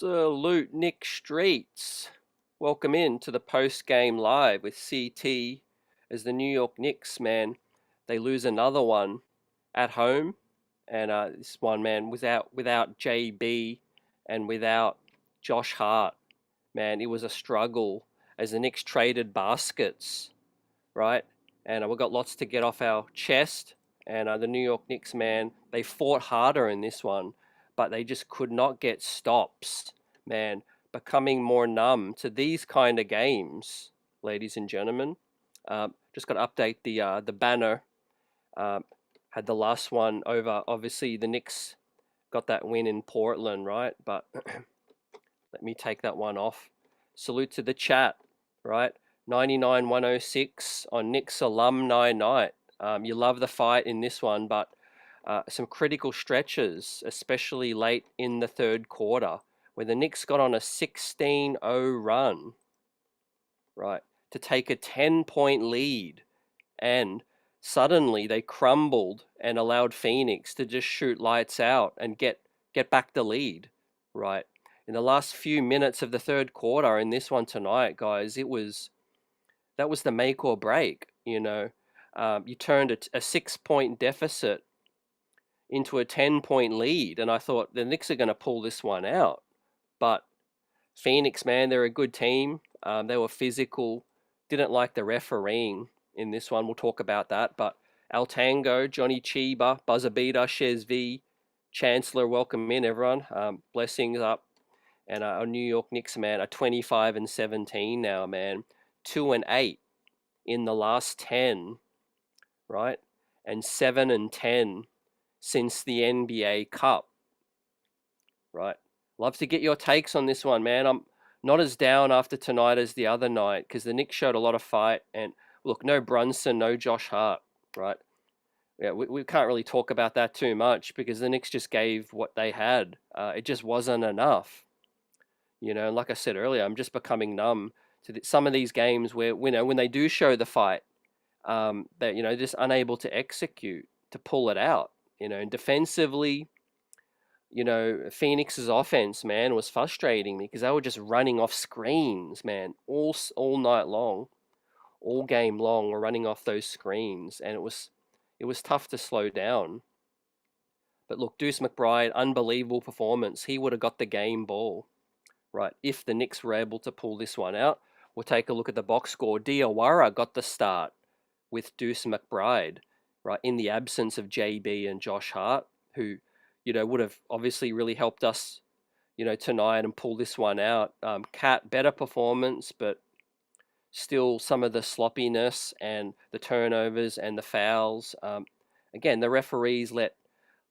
Salute Nick Streets. Welcome in to the post-game live with CT as the New York Knicks, man. They lose another one at home, and this one, man, without JB and without Josh Hart, man, it was a struggle as the Knicks traded baskets, right? And we've got lots to get off our chest. And the New York Knicks, man, they fought harder in this one, but they just could not get stops, man. Becoming more numb to these kind of games, ladies and gentlemen. Just got to update the banner. Had the last one over. Obviously, the Knicks got that win in Portland, right? But let me take that one off. Salute to the chat, right? 99-106 on Knicks Alumni Night. You love the fight in this one, but some critical stretches, especially late in the third quarter, where the Knicks got on a 16-0 run, right, to take a 10-point lead, and suddenly they crumbled and allowed Phoenix to just shoot lights out and get back the lead, right? In the last few minutes of the third quarter in this one tonight, guys, that was the make or break, you know. You turned a 6-point deficit into a 10-point lead, and I thought the Knicks are going to pull this one out. But Phoenix, man, they're a good team. They were physical, didn't like the refereeing in this one. We'll talk about that. But Altango, Johnny Chiba, Buzzer Beater, Shez V, Chancellor, welcome in, everyone. Blessings up. And our New York Knicks, man, are 25-17 now, man. 2-8 in the last 10, right? And 7-10 since the NBA Cup, right? Love to get your takes on this one, man. I'm not as down after tonight as the other night because the Knicks showed a lot of fight. And look, no Brunson, no Josh Hart, right? Yeah, we can't really talk about that too much because the Knicks just gave what they had. It just wasn't enough. You know, like I said earlier, I'm just becoming numb to some of these games where, you know, when they do show the fight, they're, you know, just unable to execute, to pull it out. You know, and defensively, you know, Phoenix's offense, man, was frustrating me because they were just running off screens, man, all night long, all game long, were running off those screens, and it was tough to slow down. But look, Deuce McBride, unbelievable performance. He would have got the game ball, right, if the Knicks were able to pull this one out. We'll take a look at the box score. Diawara got the start with Deuce McBride, right, in the absence of JB and Josh Hart, who, you know, would have obviously really helped us, you know, tonight and pull this one out. Cat, better performance, but still some of the sloppiness and the turnovers and the fouls. Again, the referees let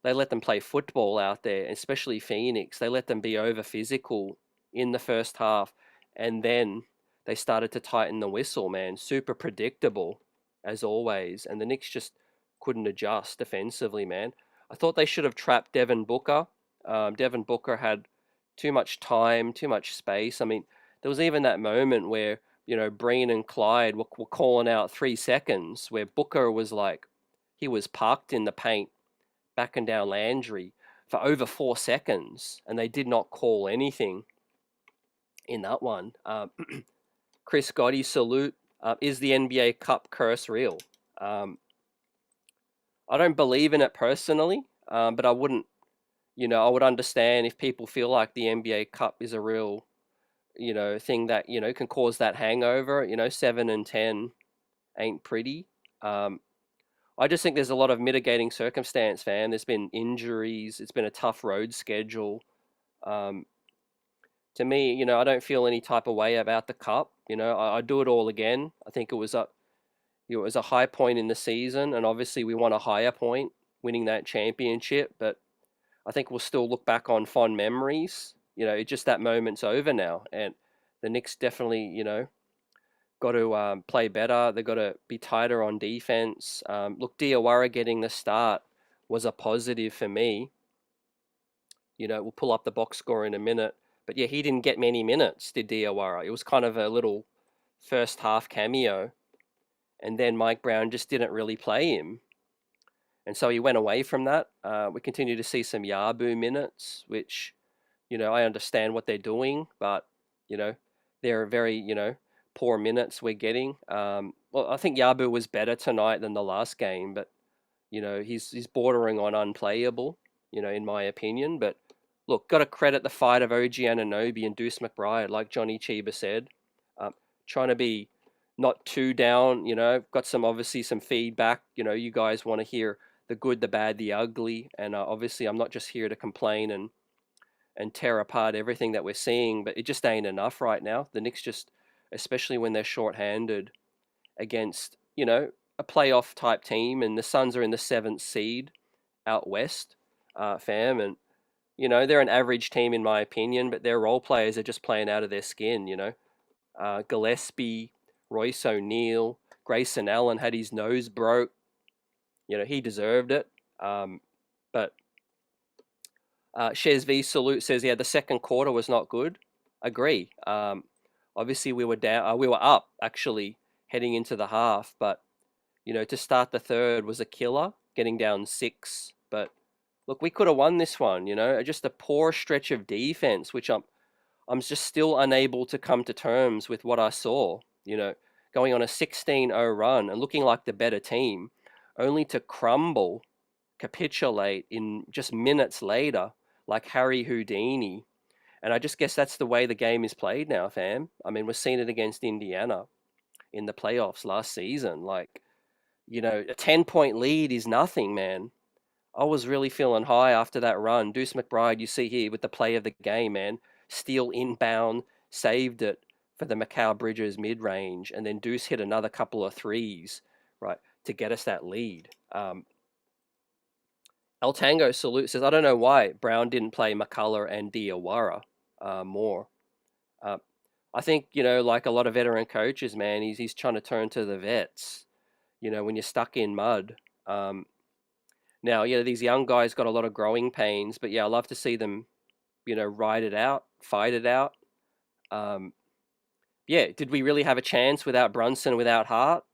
them play football out there, especially Phoenix. They let them be over physical in the first half, and then they started to tighten the whistle, man. Super predictable, as always, and the Knicks just couldn't adjust defensively, man. I thought they should have trapped Devin Booker. Devin Booker had too much time, too much space. I mean, there was even that moment where, you know, Breen and Clyde were calling out 3 seconds, where Booker was like, he was parked in the paint, backing down Landry for over 4 seconds, and they did not call anything in that one. Chris Gotti, salute. Is the NBA Cup curse real? I don't believe in it personally, but I wouldn't, you know, I would understand if people feel like the NBA Cup is a real, you know, thing that, you know, can cause that hangover. You know, 7-10 ain't pretty. I just think there's a lot of mitigating circumstance, fam. There's been injuries. It's been a tough road schedule. To me, you know, I don't feel any type of way about the cup. You know, I'd do it all again. I think it was a high point in the season, and obviously we want a higher point, winning that championship. But I think we'll still look back on fond memories. You know, it's just that moment's over now, and the Knicks definitely, you know, got to play better. They've got to be tighter on defense. Look, Diawara getting the start was a positive for me. You know, we'll pull up the box score in a minute. But yeah, he didn't get many minutes, did Diawara. It was kind of a little first half cameo. And then Mike Brown just didn't really play him. And so he went away from that. We continue to see some Yabu minutes, which, I understand what they're doing, but you know, they're very, poor minutes we're getting. Well, I think Yabu was better tonight than the last game, but he's bordering on unplayable, in my opinion. But look, got to credit the fight of OG Anunoby and Deuce McBride, like Johnny Chiba said, trying to be not too down. Got obviously some feedback. You guys want to hear the good, the bad, the ugly, and obviously I'm not just here to complain and tear apart everything that we're seeing, but it just ain't enough right now. The Knicks just, especially when they're shorthanded against, a playoff type team, and the Suns are in the 7th seed out west, fam, and they're an average team in my opinion, but their role players are just playing out of their skin. Gillespie, Royce O'Neal, Grayson Allen had his nose broke. He deserved it. But Shez V Salute says, yeah, the second quarter was not good. Agree. Obviously, we were down. We were up actually heading into the half, but to start the third was a killer. Getting down 6, but look, we could have won this one. Just a poor stretch of defense, which I'm just still unable to come to terms with what I saw. Going on a 16-0 run and looking like the better team, only to crumble, capitulate in just minutes later, like Harry Houdini. And I just guess that's the way the game is played now, fam. I mean, we've seen it against Indiana in the playoffs last season. Like, a 10-point lead is nothing, man. I was really feeling high after that run. Deuce McBride, you see here with the play of the game, man. Steal inbound, saved it for the Mikal Bridges mid-range, and then Deuce hit another couple of threes, right, to get us that lead. El Tango Salute says, I don't know why Brown didn't play McCullough and Diawara more. I think, like a lot of veteran coaches, man, he's trying to turn to the vets, when you're stuck in mud. Now, these young guys got a lot of growing pains, but yeah, I love to see them, ride it out, fight it out. Yeah, did we really have a chance without Brunson, without Hart?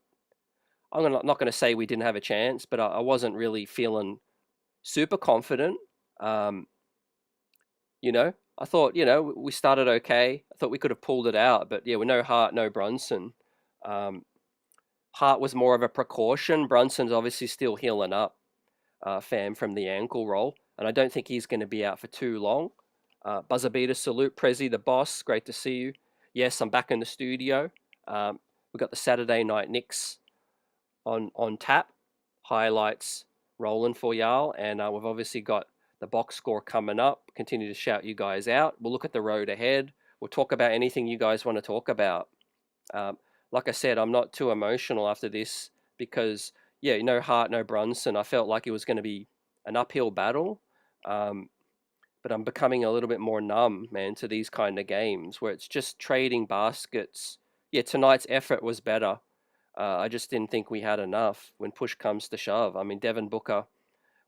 I'm not going to say we didn't have a chance, but I wasn't really feeling super confident. I thought, we started okay. I thought we could have pulled it out, but yeah, with no Hart, no Brunson. Hart was more of a precaution. Brunson's obviously still healing up, fam, from the ankle roll, and I don't think he's going to be out for too long. Buzzer beater salute, Prezi the boss. Great to see you. Yes, I'm back in the studio. We've got the Saturday night Knicks on tap. Highlights rolling for y'all, and we've obviously got the box score coming up. Continue to shout you guys out. We'll look at the road ahead. We'll talk about anything you guys want to talk about. Like I said, I'm not too emotional after this because, yeah, no Hart, no Brunson. I felt like it was going to be an uphill battle. But I'm becoming a little bit more numb, man, to these kind of games where it's just trading baskets. Yeah, tonight's effort was better. I just didn't think we had enough when push comes to shove. I mean, Devin Booker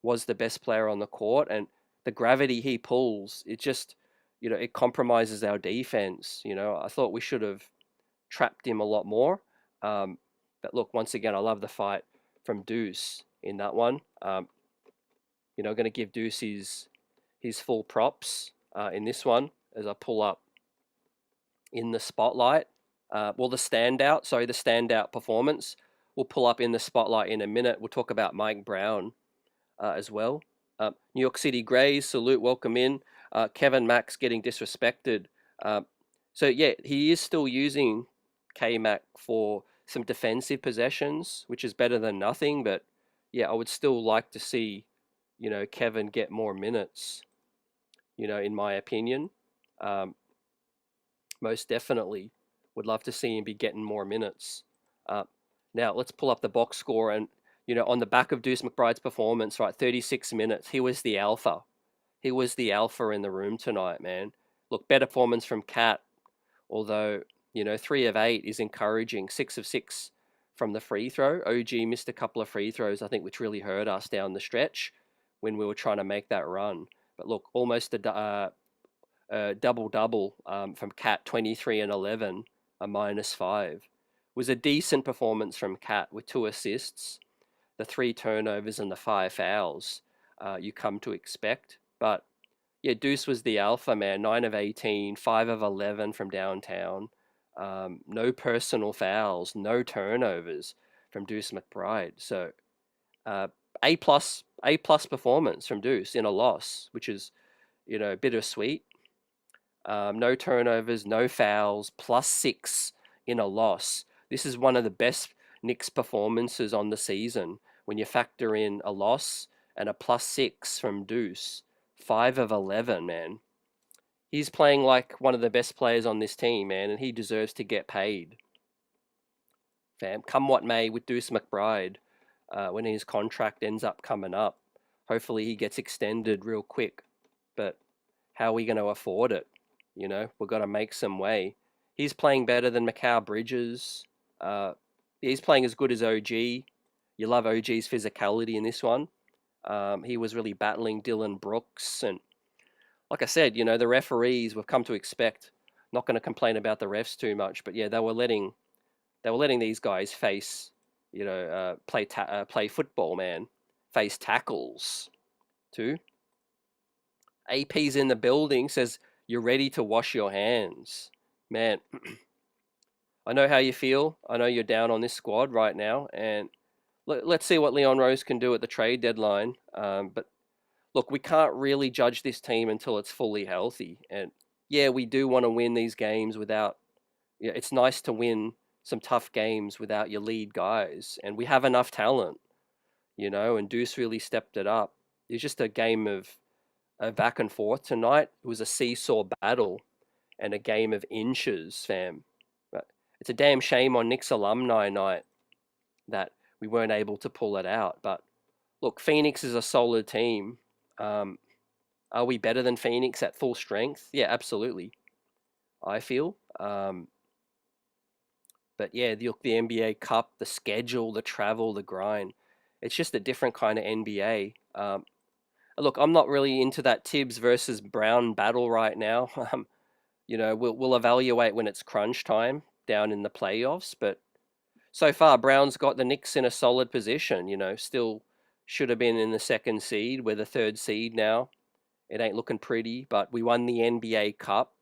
was the best player on the court, and the gravity he pulls, it just, it compromises our defense. I thought we should have trapped him a lot more. But look, once again, I love the fight from Deuce in that one. Going to give Deuce his full props in this one as I pull up in the spotlight. The standout performance. We'll pull up in the spotlight in a minute. We'll talk about Mike Brown as well. New York City Grays, salute, welcome in. Kevin Max getting disrespected. So yeah, he is still using K-Mac for some defensive possessions, which is better than nothing. But yeah, I would still like to see, Kevin get more minutes, in my opinion. Most definitely would love to see him be getting more minutes. Now, let's pull up the box score. And, on the back of Deuce McBride's performance, right, 36 minutes, he was the alpha. He was the alpha in the room tonight, man. Look, better performance from Cat, although, 3 of 8 is encouraging. 6 of 6 from the free throw. OG missed a couple of free throws, I think, which really hurt us down the stretch when we were trying to make that run. But look, almost a double-double from Cat, 23 and 11, a -5. It was a decent performance from Cat with 2 assists, the 3 turnovers and the 5 fouls you come to expect. But, Yeah, Deuce was the alpha man, 9 of 18, 5 of 11 from downtown. No personal fouls, no turnovers from Deuce McBride. So uh, A plus performance from Deuce in a loss, which is bittersweet. No turnovers, no fouls, +6 in a loss. This is one of the best Knicks performances on the season when you factor in a loss and a +6 from Deuce. 5 of 11, man. He's playing like one of the best players on this team, man, and he deserves to get paid. Fam, come what may with Deuce McBride, when his contract ends up coming up. Hopefully he gets extended real quick. But how are we going to afford it? We've got to make some way. He's playing better than Mikal Bridges. He's playing as good as OG. You love OG's physicality in this one. He was really battling Dylan Brooks. And like I said, the referees we've come to expect. Not going to complain about the refs too much, but yeah, they were letting these guys face, play football, man, face tackles too. AP's in the building, says you're ready to wash your hands. Man, I know how you feel. I know you're down on this squad right now, and let's see what Leon Rose can do at the trade deadline. But look, we can't really judge this team until it's fully healthy. And yeah, we do want to win these games without. Yeah, it's nice to win some tough games without your lead guys, and we have enough talent, and Deuce really stepped it up. It's just a game of back and forth tonight. It was a seesaw battle and a game of inches, fam. But it's a damn shame on Knicks alumni night that we weren't able to pull it out. But look, Phoenix is a solid team. Are we better than Phoenix at full strength? Yeah, absolutely. I feel. But yeah, the NBA Cup, the schedule, the travel, the grind. It's just a different kind of NBA. Look, I'm not really into that Tibbs versus Brown battle right now. We'll evaluate when it's crunch time down in the playoffs. But so far, Brown's got the Knicks in a solid position. Still should have been in the second seed. We're the third seed now. It ain't looking pretty, but we won the NBA Cup.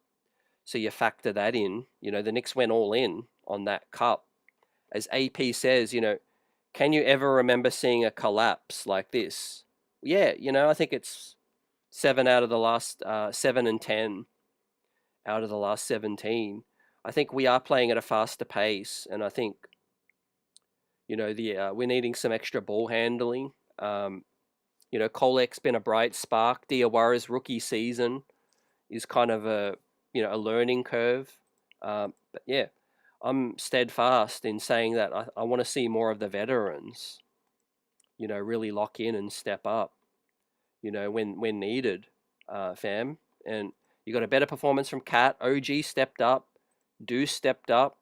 So you factor that in. The Knicks went all in on that cup. As AP says, can you ever remember seeing a collapse like this? Yeah, I think it's 7 out of the last 7 and 10 out of the last 17. I think we are playing at a faster pace, and I think we're needing some extra ball handling. Kolek's been a bright spark. Diawara's rookie season is kind of a learning curve. But yeah, I'm steadfast in saying that I want to see more of the veterans, really lock in and step up, when needed, fam. And you got a better performance from Cat. OG stepped up. Deuce stepped up.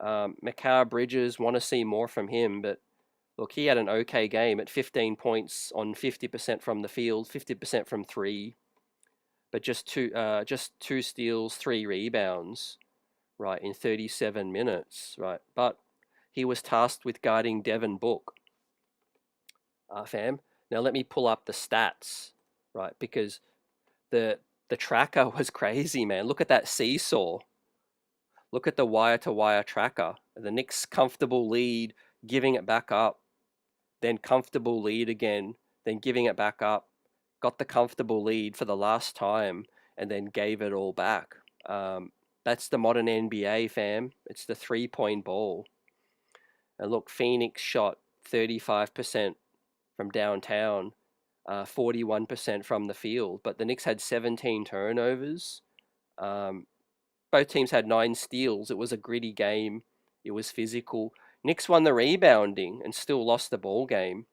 Mikal Bridges, want to see more from him, but look, he had an okay game at 15 points on 50% from the field, 50% from three, but just two steals, 3 rebounds, right, in 37 minutes, right. But he was tasked with guarding Devin Book, fam. Now let me pull up the stats, right, because the tracker was crazy, man. Look at that seesaw. Look at the wire-to-wire tracker. The Knicks' comfortable lead, giving it back up, then comfortable lead again, then giving it back up, got the comfortable lead for the last time, and then gave it all back. That's the modern NBA, fam. It's the three-point ball. And look, Phoenix shot 35% from downtown, 41% from the field, but the Knicks had 17 turnovers. Both teams had 9 steals. It was a gritty game. It was physical. Knicks won the rebounding and still lost the ball game.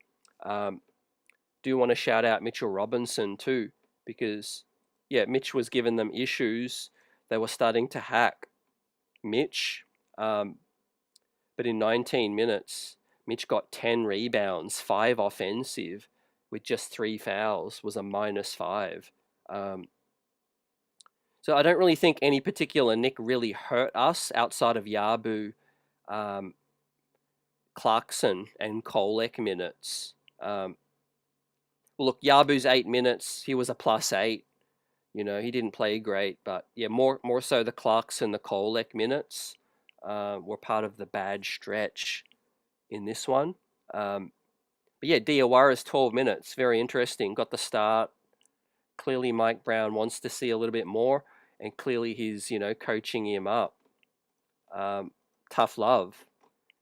Do want to shout out Mitchell Robinson too, because yeah, Mitch was giving them issues. They were starting to hack Mitch. But in 19 minutes, Mitch got 10 rebounds, 5 offensive, with just 3 fouls, was a -5. So I don't really think any particular Nick really hurt us outside of Yabu, Clarkson, and Kolek minutes. Look, Yabu's 8 minutes, he was a +8. He didn't play great, but yeah, more so the Clarkson, the Kolek minutes were part of the bad stretch in this one. But yeah, Diawara's 12 minutes, very interesting. Got the start. Clearly, Mike Brown wants to see a little bit more, and clearly he's coaching him up. Tough love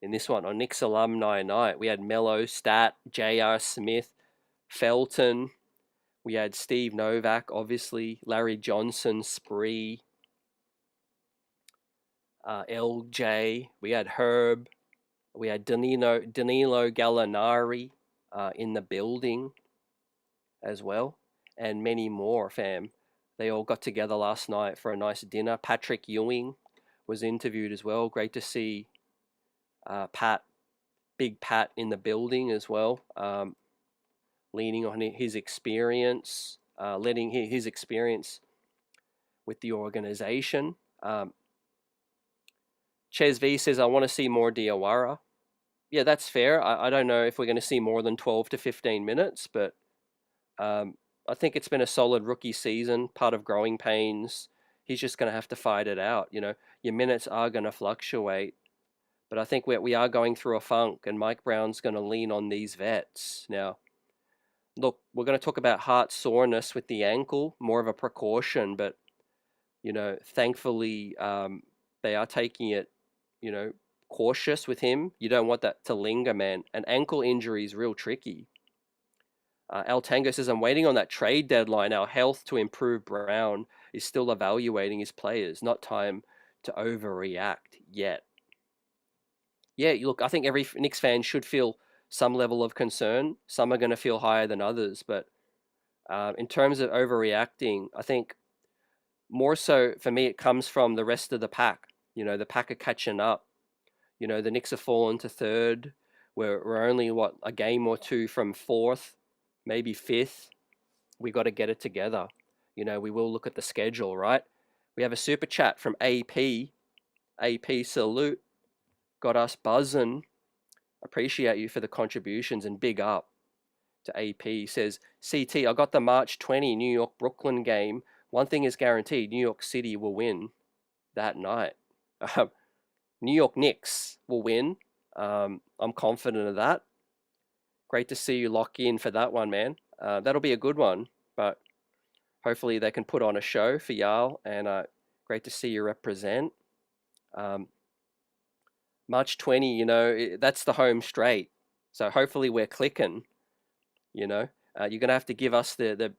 in this one on Knicks Alumni Night. We had Mello, Stat, J.R. Smith, Felton. We had Steve Novak, obviously, Larry Johnson, Spree, LJ. We had Herb. We had Danilo Gallinari in the building as well, and many more, fam. They all got together last night for a nice dinner. Patrick Ewing was interviewed as well. Great to see Big Pat in the building as well, leaning on his experience, letting his experience with the organization. Ches V says, I want to see more Diawara. Yeah, that's fair. I don't know if we're going to see more than 12 to 15 minutes, but I think it's been a solid rookie season, part of growing pains. He's just going to have to fight it out. Your minutes are going to fluctuate, but I think we are going through a funk, and Mike Brown's going to lean on these vets. Now, look, we're going to talk about heart soreness with the ankle, more of a precaution, but, thankfully they are taking it, cautious with him. You don't want that to linger, man. An ankle injury is real tricky. Al Tango says, I'm waiting on that trade deadline. Our health to improve. Brown is still evaluating his players. Not time to overreact yet. Yeah, look, I think every Knicks fan should feel some level of concern. Some are going to feel higher than others. But in terms of overreacting, I think more so for me, it comes from the rest of the pack. The pack are catching up. The Knicks have fallen to third. We're only, a game or two from fourth, maybe fifth. We got to get it together. We will look at the schedule, right? We have a super chat from AP. AP, salute. Got us buzzing. Appreciate you for the contributions and big up to AP. Says, CT, I got the March 20 New York Brooklyn game. One thing is guaranteed, New York City will win that night. New York Knicks will win. I'm confident of that. Great to see you lock in for that one, man. That'll be a good one, but hopefully they can put on a show for y'all, and great to see you represent. March 20, that's the home straight. So hopefully we're clicking. You're gonna have to give us the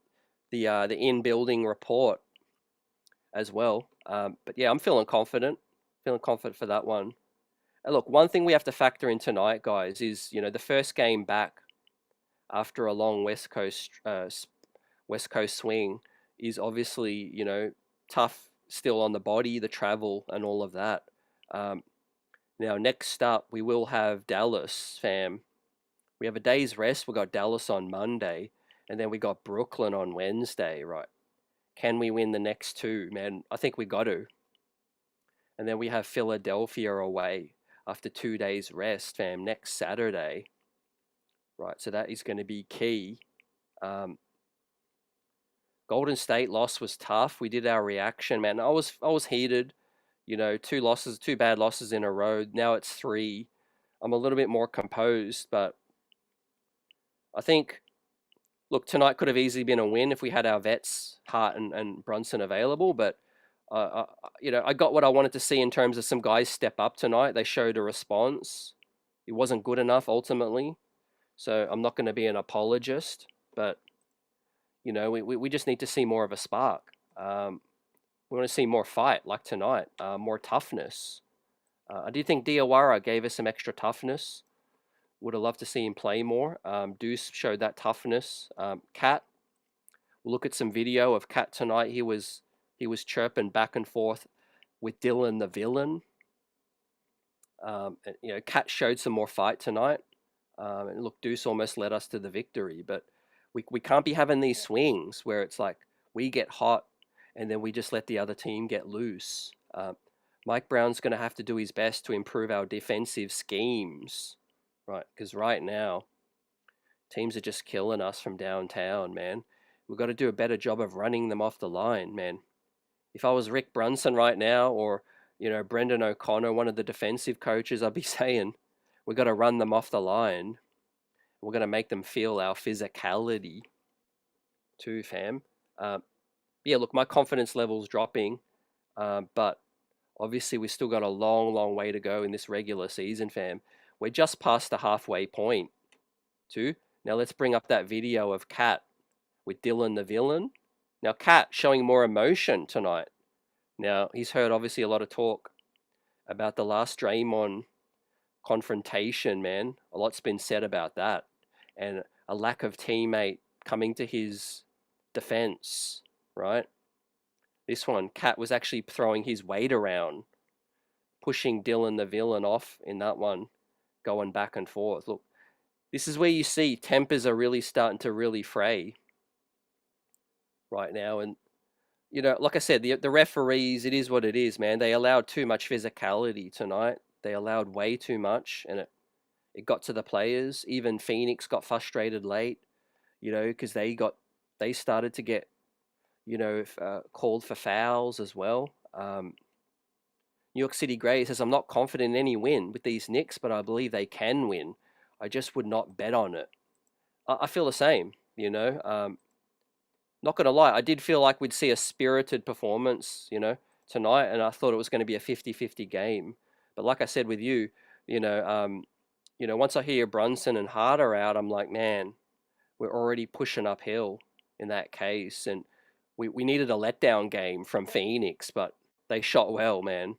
in-building report as well. But yeah, I'm feeling confident for that one. And look, one thing we have to factor in tonight, guys, is the first game back after a long West Coast swing is obviously tough still on the body, the travel, and all of that. Now next up we will have Dallas, fam. We have a day's rest. We got Dallas on Monday, and then we got Brooklyn on Wednesday, right? Can we win the next two, man? I think we got to. And then we have Philadelphia away after 2 days rest, fam, next Saturday. Right, so that is going to be key. Golden State loss was tough. We did our reaction, man. I was heated. 2 bad losses in a row. Now it's 3. I'm a little bit more composed, but I think, look, tonight could have easily been a win if we had our vets, Hart and Brunson, available, but I got what I wanted to see in terms of some guys step up tonight. They showed a response. It wasn't good enough ultimately, so I'm not going to be an apologist, but we just need to see more of a spark. We want to see more fight like tonight, more toughness. I do think Diawara gave us some extra toughness. Would have loved to see him play more. Deuce showed that toughness. Cat, we'll look at some video of Cat tonight. He was chirping back and forth with Dylan the villain. Cat showed some more fight tonight. And look, Deuce almost led us to the victory. But we can't be having these swings where it's like we get hot and then we just let the other team get loose. Mike Brown's going to have to do his best to improve our defensive schemes, right? Because right now, teams are just killing us from downtown, man. we've got to do a better job of running them off the line, man. If I was Rick Brunson right now, or Brendan O'Connor, one of the defensive coaches, I'd be saying we've got to run them off the line. We're going to make them feel our physicality too, fam. Yeah, look, my confidence level's dropping, but obviously we still got a long, long way to go in this regular season, fam. We're just past the halfway point, too. Now let's bring up that video of Cat with Dylan the villain. Now Cat showing more emotion tonight. Now he's heard obviously a lot of talk about the last Draymond confrontation, man. A lot's been said about that, and a lack of teammate coming to his defense, right? This one, Cat was actually throwing his weight around, pushing Dylan the villain off in that one, going back and forth. Look, this is where you see tempers are really starting to really fray right now. And, like I said, the referees, it is what it is, man. They allowed too much physicality tonight. They allowed way too much, and it got to the players. Even Phoenix got frustrated late, because they started to get, called for fouls as well. New York City Gray says, I'm not confident in any win with these Knicks, but I believe they can win. I just would not bet on it. I feel the same, Not going to lie, I did feel like we'd see a spirited performance, tonight, and I thought it was going to be a 50-50 game. But like I said with you, once I hear Brunson and Harder out, I'm like, man, we're already pushing uphill in that case. And we needed a letdown game from Phoenix, but they shot well, man.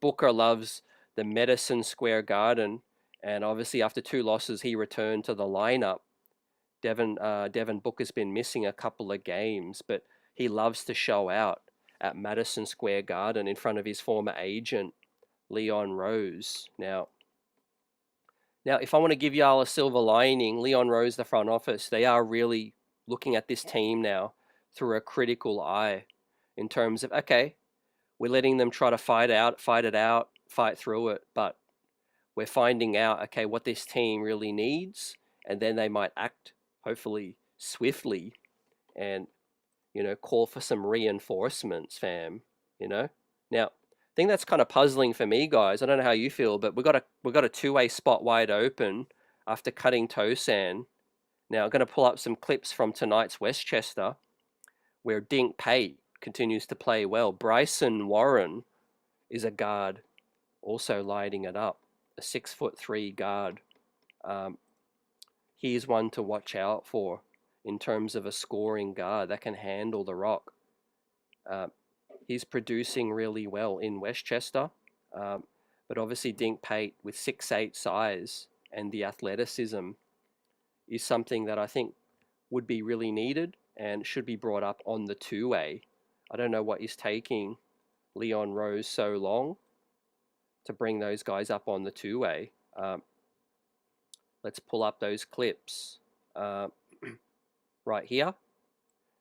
Booker loves the Madison Square Garden, and obviously after 2 losses, he returned to the lineup. Devin Booker's been missing a couple of games, but he loves to show out at Madison Square Garden in front of his former agent, Leon Rose. Now, if I want to give y'all a silver lining, Leon Rose, the front office, they are really looking at this team now through a critical eye in terms of, okay, we're letting them try to fight through it, but we're finding out, okay, what this team really needs, and then they might act, hopefully, swiftly and, call for some reinforcements, fam, Now, I think that's kind of puzzling for me, guys. I don't know how you feel, but we got a 2-way spot wide open after cutting Tosan. Now, I'm going to pull up some clips from tonight's Westchester, where Dink Pate continues to play well. Bryson Warren is a guard, also lighting it up. A 6'3" guard. He's one to watch out for in terms of a scoring guard that can handle the rock. He's producing really well in Westchester, but obviously Dink Pate with 6'8" size and the athleticism is something that I think would be really needed and should be brought up on the 2-way. I don't know what is taking Leon Rose so long to bring those guys up on the 2-way. Let's pull up those clips right here.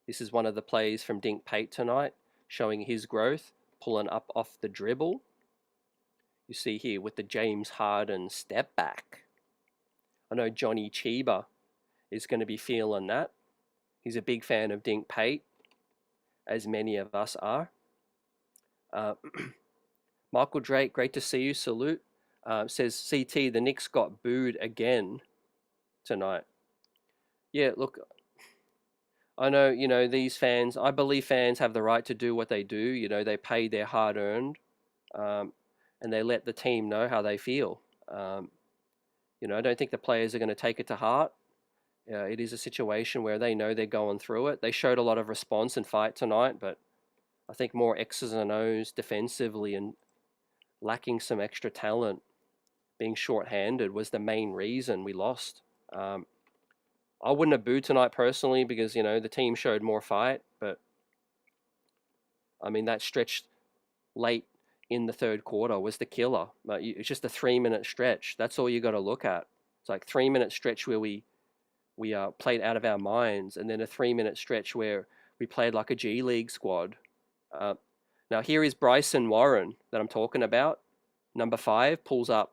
This is one of the plays from Dink Pate tonight, showing his growth, pulling up off the dribble. You see here with the James Harden step back. I know Johnny Chiba is going to be feeling that. He's a big fan of Dink Pate, as many of us are. Michael Drake, great to see you. Salute. Says, CT, the Knicks got booed again tonight. Yeah, look, I know, these fans, I believe fans have the right to do what they do. They pay their hard-earned, and they let the team know how they feel. I don't think the players are going to take it to heart. It is a situation where they know they're going through it. They showed a lot of response and fight tonight, but I think more X's and O's defensively and lacking some extra talent, being short-handed was the main reason we lost. I wouldn't have booed tonight personally because, the team showed more fight, but I mean, that stretch late in the third quarter was the killer. It's just a 3-minute stretch. That's all you got to look at. It's like 3-minute stretch where we played out of our minds, and then a 3-minute stretch where we played like a G League squad. Now here is Bryson Warren that I'm talking about. Number 5 pulls up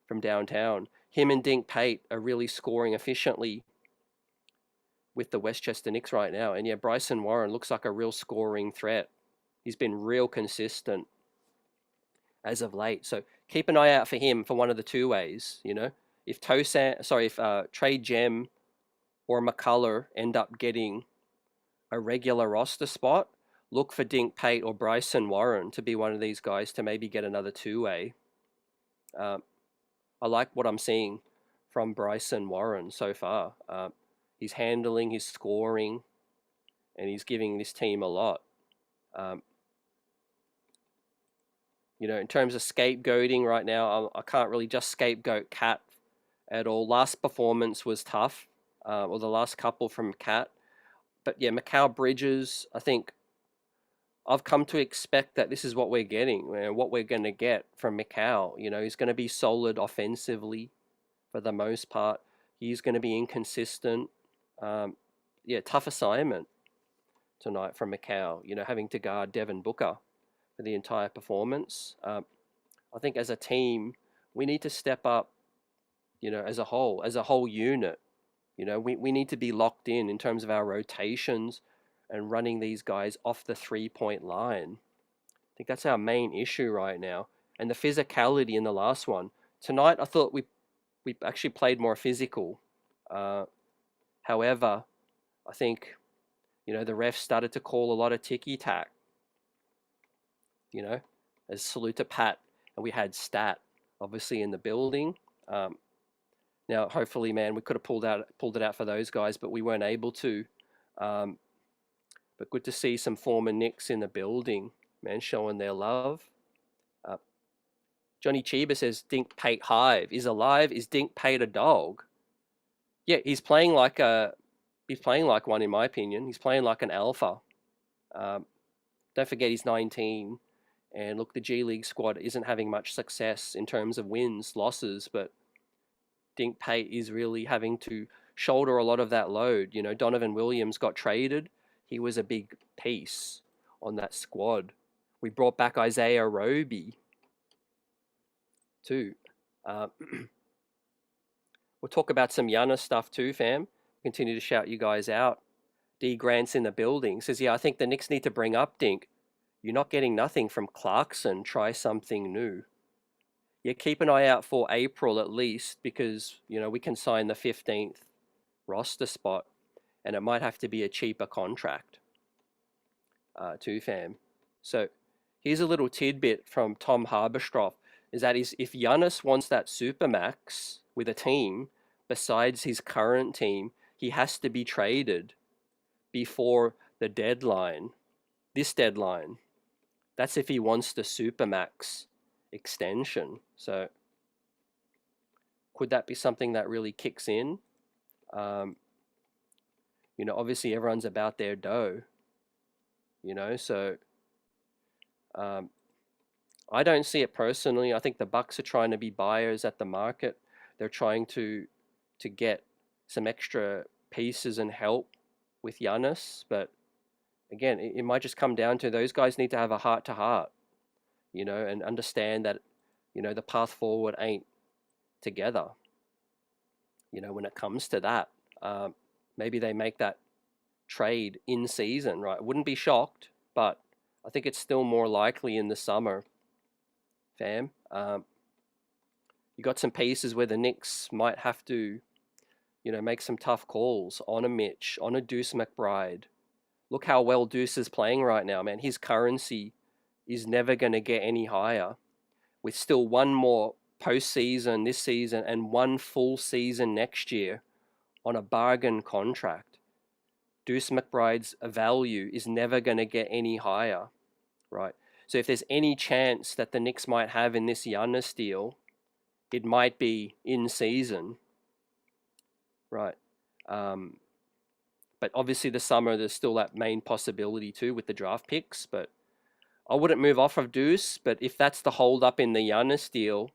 from downtown. Him and Dink Pate are really scoring efficiently with the Westchester Knicks right now. And yeah, Bryson Warren looks like a real scoring threat. He's been real consistent as of late. So keep an eye out for him for one of the two ways. If Trey Gem or McCullough end up getting a regular roster spot, look for Dink Pate or Bryson Warren to be one of these guys to maybe get another two-way. I like what I'm seeing from Bryson Warren so far. He's handling, he's scoring, and he's giving this team a lot. In terms of scapegoating right now, I can't really just scapegoat Cat at all. Last performance was tough, or the last couple from Cat. But yeah, Mikal Bridges, I think I've come to expect that this is what we're getting, what we're going to get from Mikal. He's going to be solid offensively for the most part. He's going to be inconsistent. Tough assignment tonight from Mikal, having to guard Devin Booker for the entire performance. I think as a team, we need to step up, as a whole unit. We need to be locked in terms of our rotations and running these guys off the three-point line. I think that's our main issue right now. And the physicality in the last one. Tonight, I thought we actually played more physical. However, I think, the refs started to call a lot of ticky-tack. As salute to Pat, and we had Stat, obviously, in the building. Now, hopefully, man, we could have pulled it out for those guys, but we weren't able to. But good to see some former Knicks in the building, man, showing their love. Johnny Chiba says Dink Pate Hive is alive. Is Dink Pate a dog? Yeah, he's playing like one, in my opinion. He's playing like an alpha. Don't forget he's 19. And look, the G League squad isn't having much success in terms of wins, losses, but Dink Pate is really having to shoulder a lot of that load. Donovan Williams got traded. He was a big piece on that squad. We brought back Isaiah Roby too. We'll talk about some Giannis stuff too, fam. Continue to shout you guys out. D Grant's in the building. Says, yeah, I think the Knicks need to bring up Dink. You're not getting nothing from Clarkson. Try something new. Yeah, keep an eye out for April at least, because, we can sign the 15th roster spot, and it might have to be a cheaper contract too, fam. So here's a little tidbit from Tom Haberstroff, is that if Giannis wants that supermax with a team besides his current team, he has to be traded before the deadline, this deadline. That's if he wants the supermax extension. So could that be something that really kicks in? Obviously everyone's about their dough, so I don't see it personally. I think the Bucks are trying to be buyers at the market. They're trying to get some extra pieces and help with Giannis, but again, it might just come down to those guys need to have a heart-to-heart, and understand that, the path forward ain't together, when it comes to that. Maybe they make that trade in season, right? Wouldn't be shocked, but I think it's still more likely in the summer, fam. You got some pieces where the Knicks might have to, make some tough calls on a Mitch, on a Deuce McBride. Look how well Deuce is playing right now, man. His currency is never going to get any higher. With still one more postseason this season and one full season next year on a bargain contract, Deuce McBride's value is never going to get any higher, right? So if there's any chance that the Knicks might have in this Giannis deal, it might be in season, right? But obviously the summer, there's still that main possibility too with the draft picks. But I wouldn't move off of Deuce. But if that's the hold up in the Giannis deal,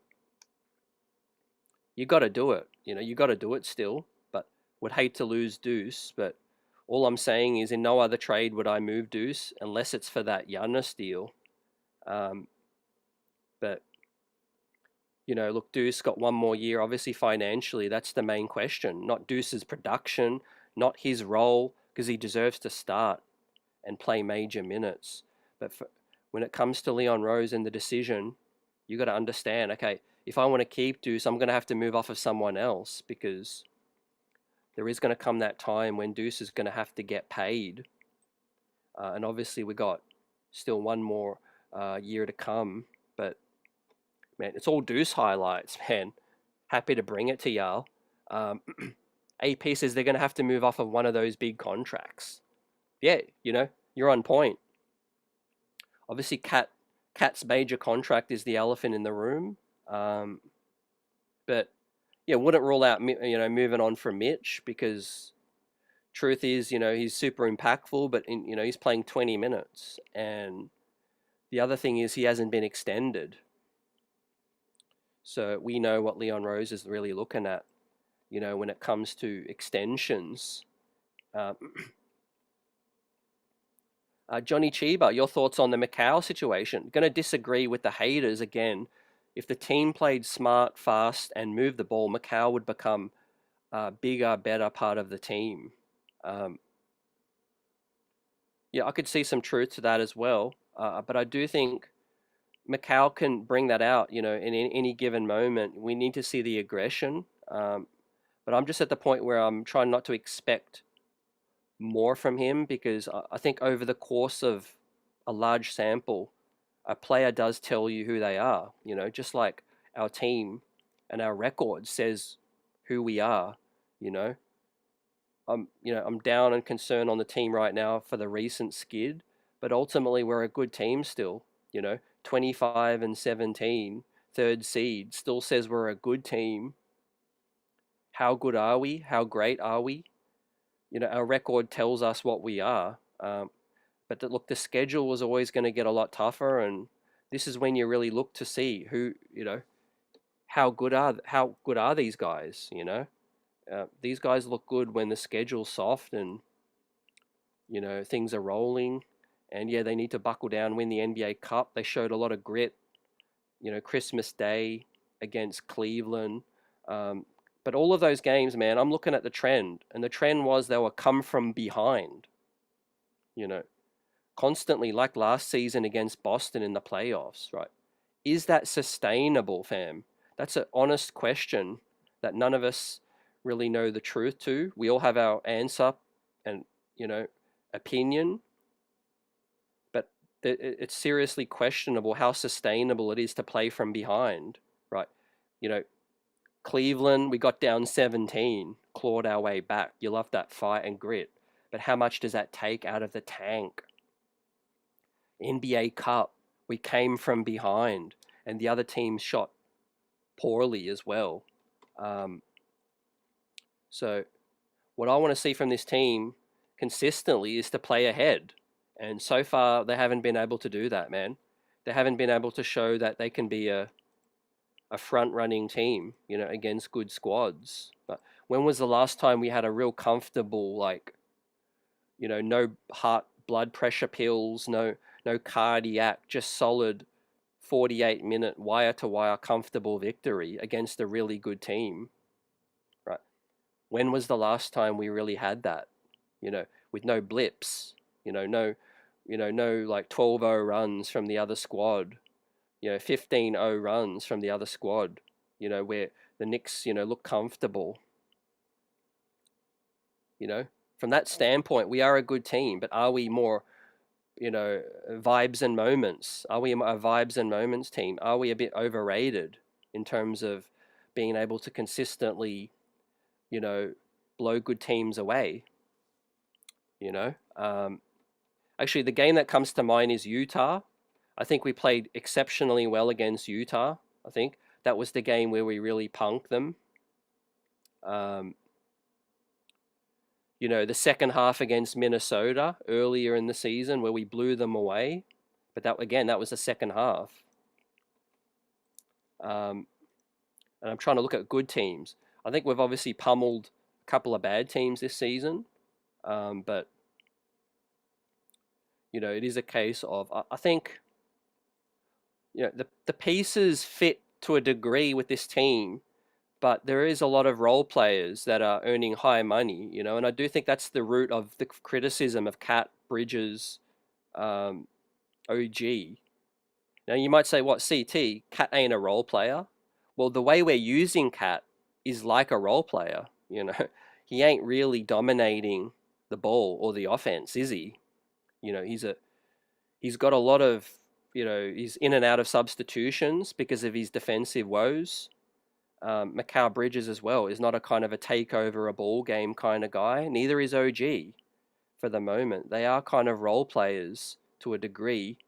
you got to do it. You got to do it still. But would hate to lose Deuce. But all I'm saying is in no other trade would I move Deuce unless it's for that Giannis deal. But, look, Deuce got one more year. Obviously financially, that's the main question. Not Deuce's production, not his role, because he deserves to start and play major minutes. But when it comes to Leon Rose and the decision, you got to understand, okay, if I want to keep Deuce, I'm going to have to move off of someone else, because there is going to come that time when Deuce is going to have to get paid. And obviously we got still one more year to come. But man, it's all Deuce highlights, man. Happy to bring it to y'all. AP says they're going to have to move off of one of those big contracts. Yeah, you're on point. Obviously, Cat's major contract is the elephant in the room. But yeah, wouldn't rule out moving on from Mitch, because truth is, he's super impactful, but he's playing 20 minutes, and the other thing is he hasn't been extended. So we know what Leon Rose is really looking at, when it comes to extensions. Johnny Chiba, your thoughts on the Macau situation? Going to disagree with the haters again. If the team played smart, fast, and moved the ball, Macau would become a bigger, better part of the team. Yeah, I could see some truth to that as well. But I do think Macau can bring that out, in any given moment. We need to see the aggression. But I'm just at the point where I'm trying not to expect more from him, because I think over the course of a large sample, a player does tell you who they are, just like our team and our record says who we are. I'm down and concerned on the team right now for the recent skid, but ultimately we're a good team still. 25-17, third seed, still says we're a good team. How good are we? How great are we? Our record tells us what we are. But look, the schedule was always going to get a lot tougher, and this is when you really look to see who, how good are these guys? These guys look good when the schedule's soft and things are rolling. And yeah, they need to buckle down, win the NBA Cup. They showed a lot of grit. Christmas Day against Cleveland. But all of those games, man, I'm looking at the trend, and the trend was they were come from behind. Constantly, like last season against Boston in the playoffs, right? Is that sustainable, fam? That's an honest question that none of us really know the truth to. We all have our answer and, opinion, but it's seriously questionable how sustainable it is to play from behind, right? Cleveland, we got down 17, clawed our way back. You love that fight and grit, but how much does that take out of the tank? NBA Cup, we came from behind, and the other team shot poorly as well. So what I want to see from this team consistently is to play ahead. And so far, they haven't been able to do that, man. They haven't been able to show that they can be a front-running team, against good squads. But when was the last time we had a real comfortable, no heart blood pressure pills, no cardiac, just solid 48-minute wire-to-wire comfortable victory against a really good team, right? When was the last time we really had that, with no blips, no like 12-0 runs from the other squad, 15-0 runs from the other squad, where the Knicks, look comfortable. From that standpoint, we are a good team, but are we more, vibes and moments? Are we a vibes and moments team? Are we a bit overrated in terms of being able to consistently, blow good teams away? Actually, the game that comes to mind is Utah. I think we played exceptionally well against Utah. I think that was the game where we really punked them. The second half against Minnesota earlier in the season where we blew them away. But that was the second half. And I'm trying to look at good teams. I think we've obviously pummeled a couple of bad teams this season. But, it is a case of, I think, the pieces fit to a degree with this team, but there is a lot of role players that are earning high money, and I do think that's the root of the criticism of Cat, Bridges, um, OG. Now you might say, what, CT, Cat ain't a role player? Well, the way we're using Cat is like a role player, He ain't really dominating the ball or the offense, is he? He's got a lot of, he's in and out of substitutions because of his defensive woes. Macau Bridges as well is not a kind of a takeover a ball game kind of guy. Neither is OG for the moment. They are kind of role players to a degree.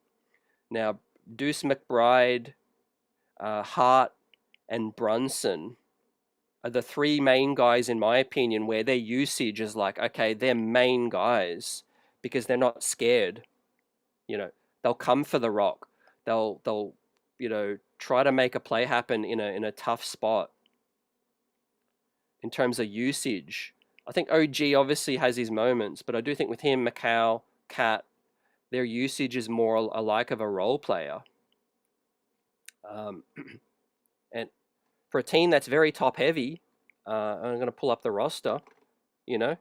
Now, Deuce McBride, Hart, and Brunson are the three main guys, in my opinion, where their usage is like, okay, they're main guys because they're not scared. They'll come for the rock. They'll try to make a play happen in a tough spot. In terms of usage, I think OG obviously has his moments, but I do think with him, Macau, Cat, their usage is more alike of a role player. And for a team that's very top heavy, I'm going to pull up the roster. Do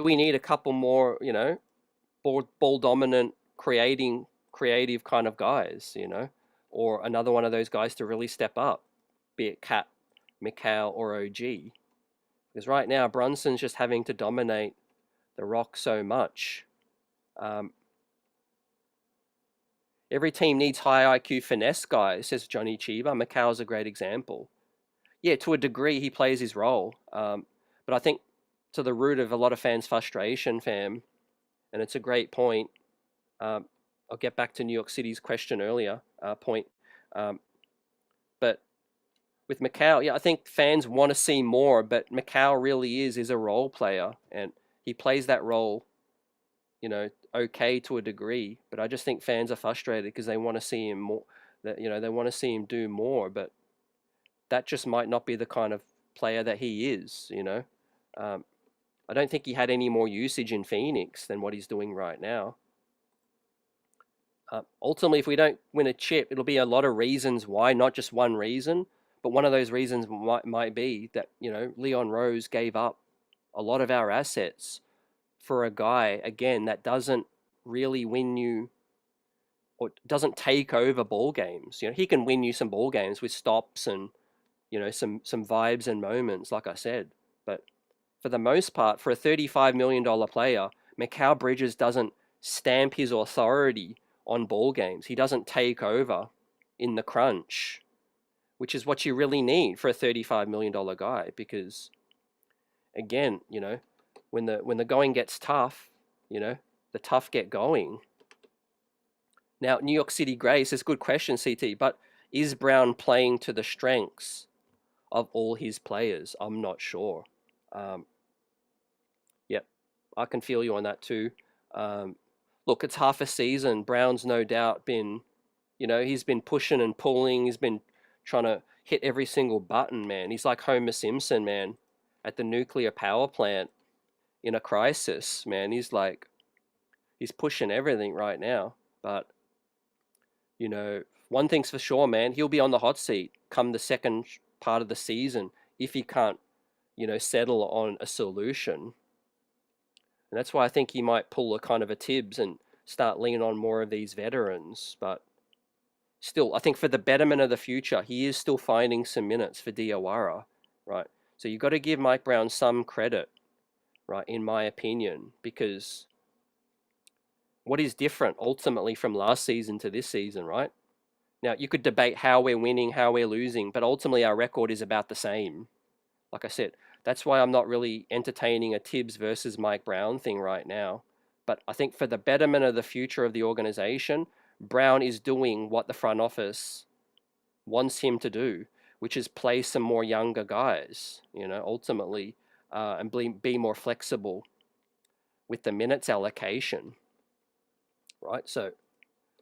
we need a couple more, ball dominant, creative kind of guys, or another one of those guys to really step up, be it Cat, Macau, or OG? Because right now Brunson's just having to dominate the rock so much. Every team needs high IQ finesse guys, says Johnny Chiba. Macau's a great example. Yeah, to a degree, he plays his role. But I think to the root of a lot of fans' frustration, fam, and it's a great point. I'll get back to New York City's question earlier, point. But with Macau, yeah, I think fans want to see more, but Macau really is a role player, and he plays that role, okay to a degree. But I just think fans are frustrated because they want to see him more. They want to see him do more, but that just might not be the kind of player that he is. I don't think he had any more usage in Phoenix than what he's doing right now. Ultimately, if we don't win a chip, it'll be a lot of reasons why, not just one reason. But one of those reasons might be that, Leon Rose gave up a lot of our assets for a guy, again, that doesn't really win you or doesn't take over ball games. He can win you some ball games with stops and, some vibes and moments, like I said. But for the most part, for a $35 million player, Macau Bridges doesn't stamp his authority on ball games. He doesn't take over in the crunch, which is what you really need for a $35 million guy. Because, again, when the going gets tough, the tough get going. Now, New York City Gray says, good question, CT, but is Brown playing to the strengths of all his players? I'm not sure. Yep, I can feel you on that too. Look, it's half a season. Brown's no doubt been, he's been pushing and pulling. He's been trying to hit every single button, man. He's like Homer Simpson, man, at the nuclear power plant in a crisis, man. He's pushing everything right now. But, one thing's for sure, man. He'll be on the hot seat come the second part of the season if he can't, settle on a solution. And that's why I think he might pull a kind of a Tibbs and start leaning on more of these veterans. But still, I think for the betterment of the future, he is still finding some minutes for Diawara, right? So you've got to give Mike Brown some credit, right, in my opinion, because what is different ultimately from last season to this season, right? Now, you could debate how we're winning, how we're losing, but ultimately our record is about the same. Like I said, that's why I'm not really entertaining a Tibbs versus Mike Brown thing right now. But I think for the betterment of the future of the organization, Brown is doing what the front office wants him to do, which is play some more younger guys, ultimately, and be more flexible with the minutes allocation, right? So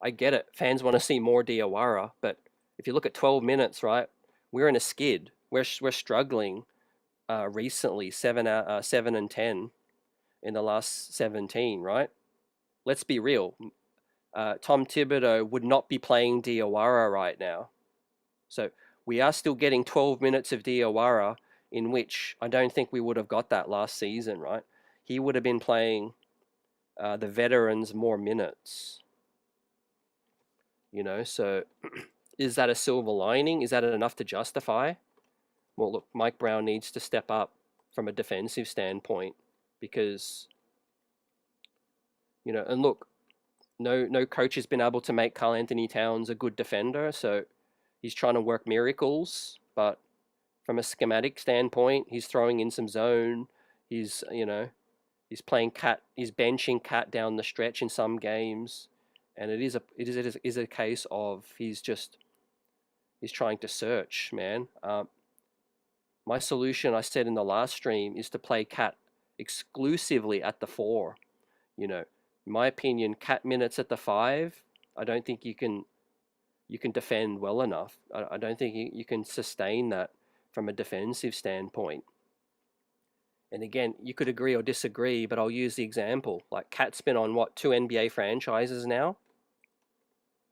I get it. Fans want to see more Diawara, but if you look at 12 minutes, right, we're in a skid. We're struggling recently, 7 and 10 in the last 17, right? Let's be real. Tom Thibodeau would not be playing Diawara right now. So we are still getting 12 minutes of Diawara, in which I don't think we would have got that last season, right? He would have been playing the veterans more minutes, so is that a silver lining? Is that enough to justify? Well, look, Mike Brown needs to step up from a defensive standpoint because, and look, no coach has been able to make Karl Anthony Towns a good defender, so he's trying to work miracles, but from a schematic standpoint, he's throwing in some zone. He's, he's playing cat, he's benching cat down the stretch in some games, and it is a case of he's trying to search, man. My solution, I said in the last stream, is to play cat exclusively at the 4. In my opinion, cat minutes at the 5, I don't think you can defend well enough. I don't think you can sustain that from a defensive standpoint. And again, you could agree or disagree, but I'll use the example. Like, Cat's been on, 2 NBA franchises now?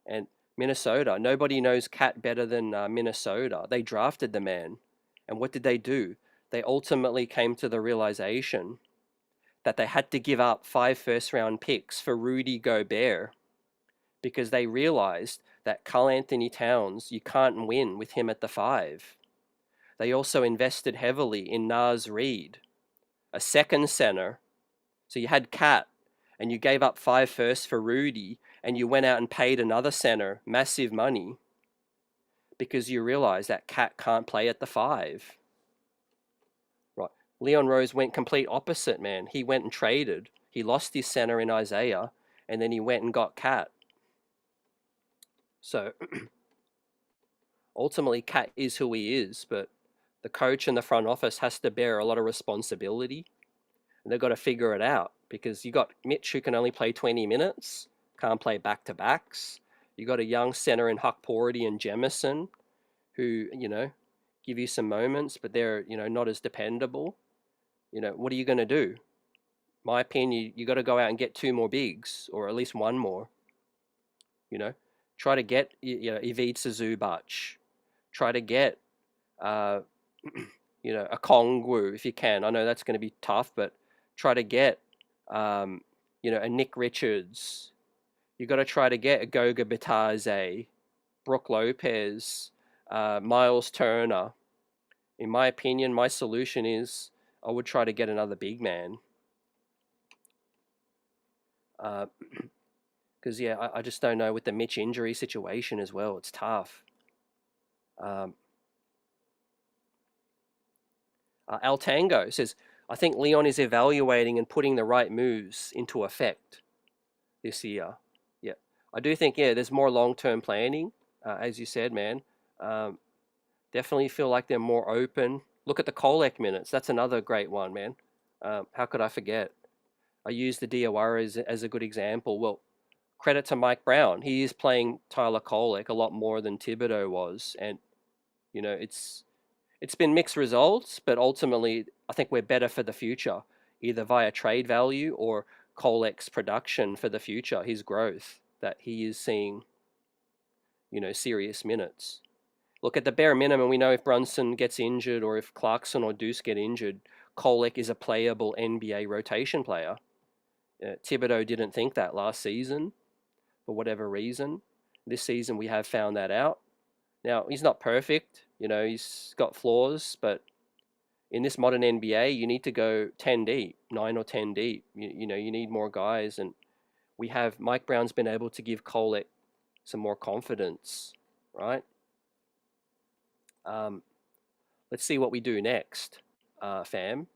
And Minnesota, nobody knows Cat better than Minnesota. They drafted the man. And what did they do? They ultimately came to the realization that they had to give up 5 first-round picks for Rudy Gobert because they realized that Karl Anthony Towns, you can't win with him at the 5. They also invested heavily in Naz Reid, a second center. So you had Cat, and you gave up 5 firsts for Rudy, and you went out and paid another center massive money because you realize that Cat can't play at the 5. Right. Leon Rose went complete opposite, man. He went and traded. He lost his center in Isaiah, and then he went and got Cat. So ultimately, Cat is who he is, but the coach and the front office has to bear a lot of responsibility, and they've got to figure it out because you got Mitch who can only play 20 minutes, can't play back-to-backs. You got a young center in Huck Porty and Jemison who, give you some moments, but they're, not as dependable. What are you going to do? My opinion, you got to go out and get 2 more bigs, or at least 1 more. Try to get, Ivica Zubac. Try to get, a Kongwu if you can. I know that's going to be tough, but try to get, a Nick Richards. You got to try to get a Goga Bitadze, Brook Lopez, Miles Turner. In my opinion, my solution is I would try to get another big man. Because, I just don't know with the Mitch injury situation as well. It's tough. Al Tango says, I think Leon is evaluating and putting the right moves into effect this year. Yeah, I do think, there's more long-term planning, as you said, man. Definitely feel like they're more open. Look at the Kolek minutes. That's another great one, man. How could I forget? I used the Diawara as a good example. Well, credit to Mike Brown. He is playing Tyler Kolek a lot more than Thibodeau was. And, it's been mixed results, but ultimately I think we're better for the future, either via trade value or Kolek's production for the future, his growth, that he is seeing, serious minutes. Look, at the bare minimum, we know if Brunson gets injured or if Clarkson or Deuce get injured, Kolek is a playable NBA rotation player. Thibodeau didn't think that last season for whatever reason. This season we have found that out. Now, he's not perfect, he's got flaws, but in this modern NBA, you need to go 10 deep, 9 or 10 deep. You need more guys, and Mike Brown's been able to give Kolek some more confidence, right? Let's see what we do next, fam.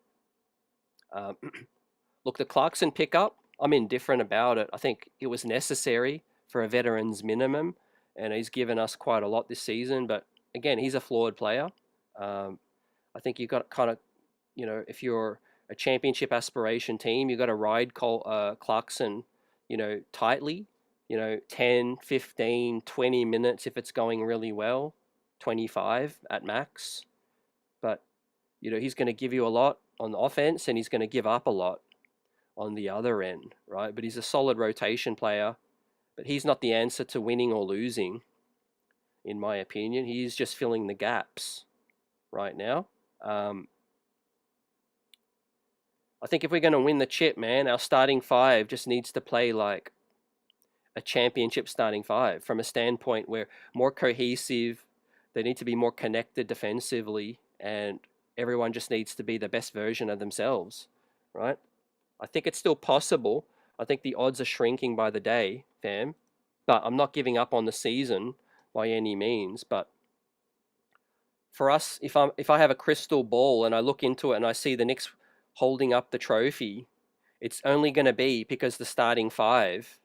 Look, the Clarkson pickup, I'm indifferent about it. I think it was necessary for a veteran's minimum, and he's given us quite a lot this season. But again, he's a flawed player. I think you've got kind of, if you're a championship aspiration team, you've got to ride Clarkson, tightly, 10, 15, 20 minutes if it's going really well, 25 at max. But, he's going to give you a lot on the offense, and he's going to give up a lot on the other end, right? But he's a solid rotation player, but he's not the answer to winning or losing in my opinion. He is just filling the gaps right now. I think if we're going to win the chip, man, our starting five just needs to play like a championship starting five from a standpoint where more cohesive, they need to be more connected defensively, and everyone just needs to be the best version of themselves, right? I think it's still possible. I think the odds are shrinking by the day, fam, but I'm not giving up on the season by any means. But for us, if I have a crystal ball and I look into it and I see the Knicks holding up the trophy, it's only going to be because the starting five,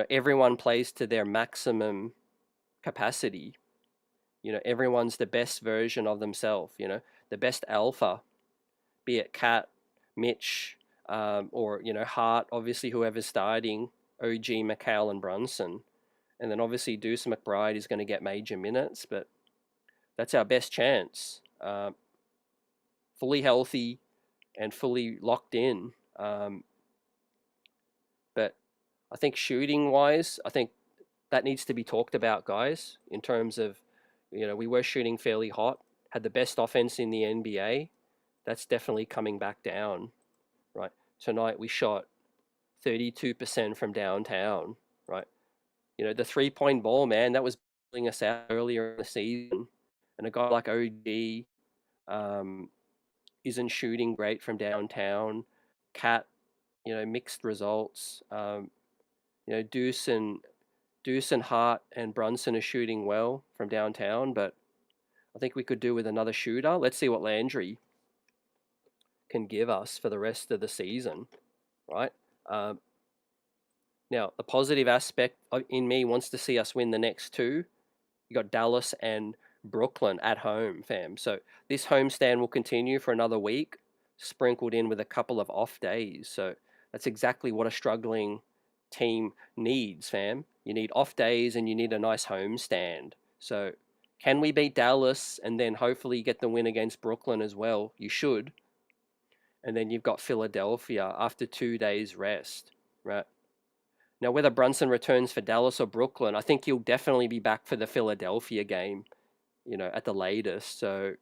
everyone plays to their maximum capacity. Everyone's the best version of themselves, the best alpha, be it Cat, Mitch, or, Hart, obviously whoever's starting, OG, McHale, and Brunson. And then obviously Deuce McBride is going to get major minutes, but that's our best chance. Fully healthy and fully locked in. But I think shooting wise, I think that needs to be talked about, guys, in terms of, we were shooting fairly hot, had the best offense in the NBA. That's definitely coming back down, right? Tonight we shot 32% from downtown, right? The 3-point ball, man, that was pulling us out earlier in the season. And a guy like OG isn't shooting great from downtown. Cat, mixed results. Deuce and Hart and Brunson are shooting well from downtown, but I think we could do with another shooter. Let's see what Landry can give us for the rest of the season, right? Now, the positive aspect in me wants to see us win the next two. You got Dallas and Brooklyn at home, fam. So this homestand will continue for another week, sprinkled in with a couple of off days. So that's exactly what a struggling team needs, fam. You need off days and you need a nice homestand. So can we beat Dallas and then hopefully get the win against Brooklyn as well? You should. And then you've got Philadelphia after 2 days rest, right? Now, whether Brunson returns for Dallas or Brooklyn, I think he'll definitely be back for the Philadelphia game, at the latest. So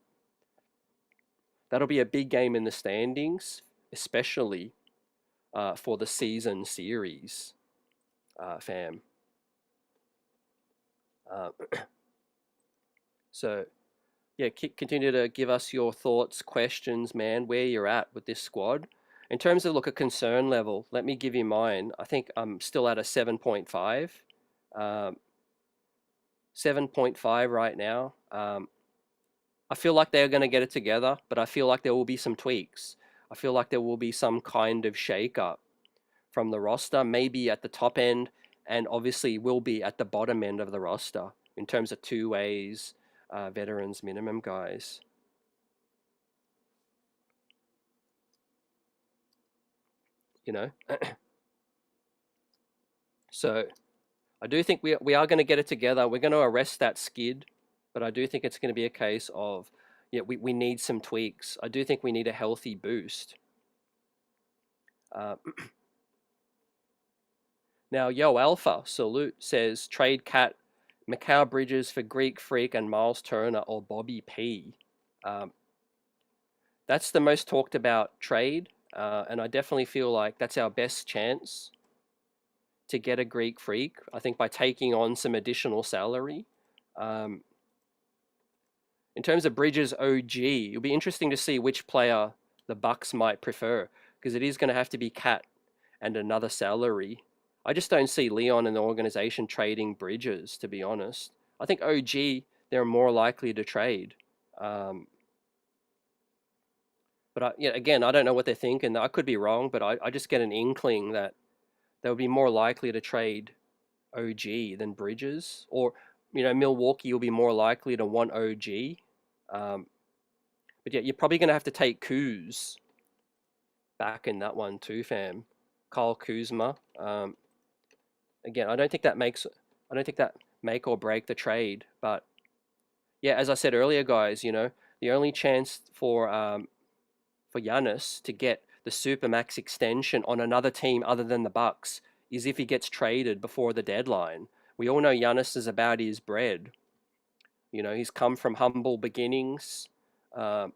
that'll be a big game in the standings, especially for the season series, fam. So, yeah, continue to give us your thoughts, questions, man, where you're at with this squad. In terms of, a concern level, let me give you mine. I think I'm still at a 7.5. 7.5 right now. I feel like they're going to get it together, but I feel like there will be some tweaks. I feel like there will be some kind of shake-up from the roster, maybe at the top end, and obviously will be at the bottom end of the roster in terms of two ways, veterans, minimum guys. So I do think we are going to get it together. We're going to arrest that skid, but I do think it's going to be a case of, we need some tweaks. I do think we need a healthy boost. Now, Yo Alpha, salute, says trade Cat, Mikal Bridges for Greek Freak and Miles Turner or Bobby P. That's the most talked about trade, and I definitely feel like that's our best chance to get a Greek Freak, I think, by taking on some additional salary. In terms of Bridges OG, it'll be interesting to see which player the Bucks might prefer, because it is going to have to be Cat and another salary. I just don't see Leon and the organization trading Bridges, to be honest. I think OG, they're more likely to trade. But again, I don't know what they're thinking. I could be wrong, but I just get an inkling that they would be more likely to trade OG than Bridges. Or, Milwaukee will be more likely to want OG. But yeah, you're probably going to have to take Kuz back in that one too, fam. Kyle Kuzma. Again, I don't think that make or break the trade. But yeah, as I said earlier, guys, the only chance for Giannis to get the Supermax extension on another team other than the Bucks is if he gets traded before the deadline. We all know Giannis is about his bread, You know, he's come from humble beginnings. Um,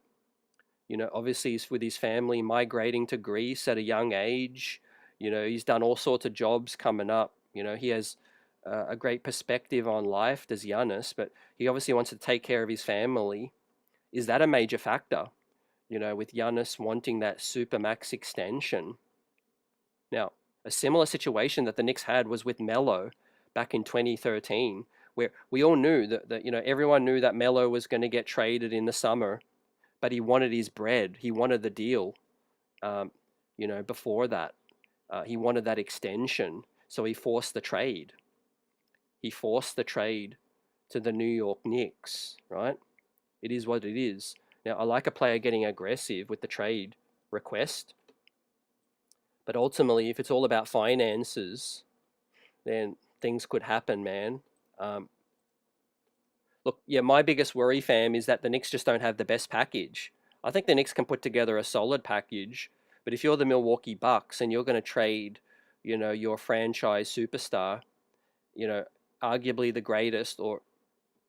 you know, obviously he's with his family migrating to Greece at a young age. You know, he's done all sorts of jobs coming up. You know, he has a great perspective on life, does Giannis, but he obviously wants to take care of his family. Is that a major factor? You know, with Giannis wanting that supermax extension. Now, a similar situation that the Knicks had was with Melo back in 2013, where we all knew that you know, everyone knew that Melo was going to get traded in the summer, but he wanted his bread. He wanted the deal. Um, you know, before that, he wanted that extension, so he forced the trade. He forced the trade to the New York Knicks. Right? It is what it is. Now, I like a player getting aggressive with the trade request, but ultimately, if it's all about finances, then things could happen, man. Um, Look, yeah, my biggest worry, fam, is that the Knicks just don't have the best package. I think the Knicks can put together a solid package, but if you're the Milwaukee Bucks and you're going to trade, you know, your franchise superstar, you know, arguably the greatest, or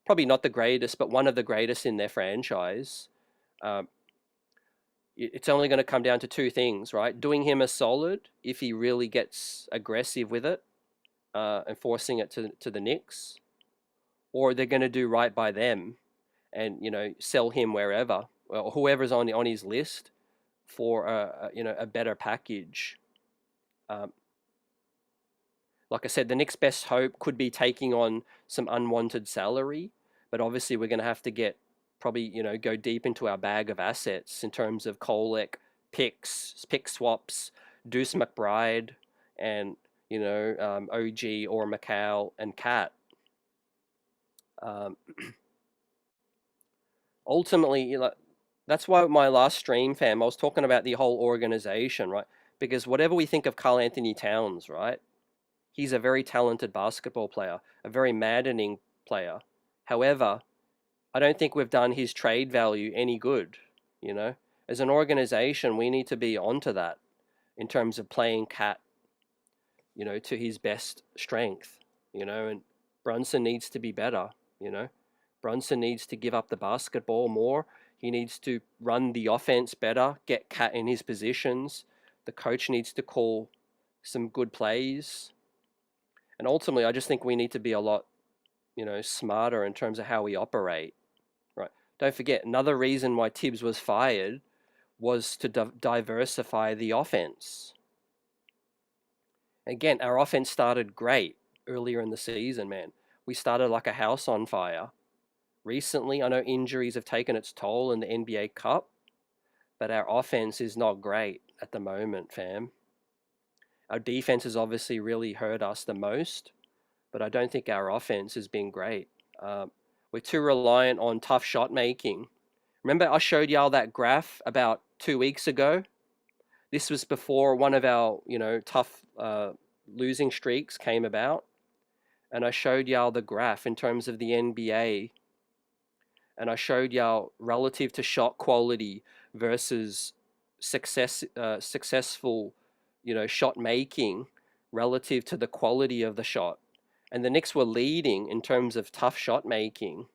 probably not the greatest, but one of the greatest in their franchise, um, it's only going to come down to two things, right? Doing him a solid if he really gets aggressive with it and forcing it to the Knicks, or they're going to do right by them and you know sell him wherever or whoever's on his list for you know a better package. Um, like I said, the next best hope could be taking on some unwanted salary, but obviously we're going to have to get probably you know go deep into our bag of assets in terms of Kolek, picks, pick swaps, Deuce McBride, and you know OG or McCall and Cat. Um, ultimately, you know, that's why my last stream, fam, I was talking about the whole organization, right? Because whatever we think of Karl Anthony Towns, right? He's a very talented basketball player, a very maddening player. However, I don't think we've done his trade value any good, you know? As an organization, we need to be onto that in terms of playing Cat, you know, to his best strength, you know, and Brunson needs to be better, you know. Brunson needs to give up the basketball more. He needs to run the offense better, get Cat in his positions. The coach needs to call some good plays. And ultimately, I just think we need to be a lot, you know, smarter in terms of how we operate, right? Don't forget, another reason why Tibbs was fired was to diversify the offense. Again, our offense started great earlier in the season, man. We started like a house on fire. Recently, I know injuries have taken its toll in the NBA Cup, but our offense is not great at the moment, fam. Our defense has obviously really hurt us the most, but I don't think our offense has been great. We're too reliant on tough shot making. Remember, I showed y'all that graph about 2 weeks ago? This was before one of our, you know, tough losing streaks came about. And I showed y'all the graph in terms of the NBA. And I showed y'all relative to shot quality versus successful, you know, shot making relative to the quality of the shot. And the Knicks were leading in terms of tough shot making,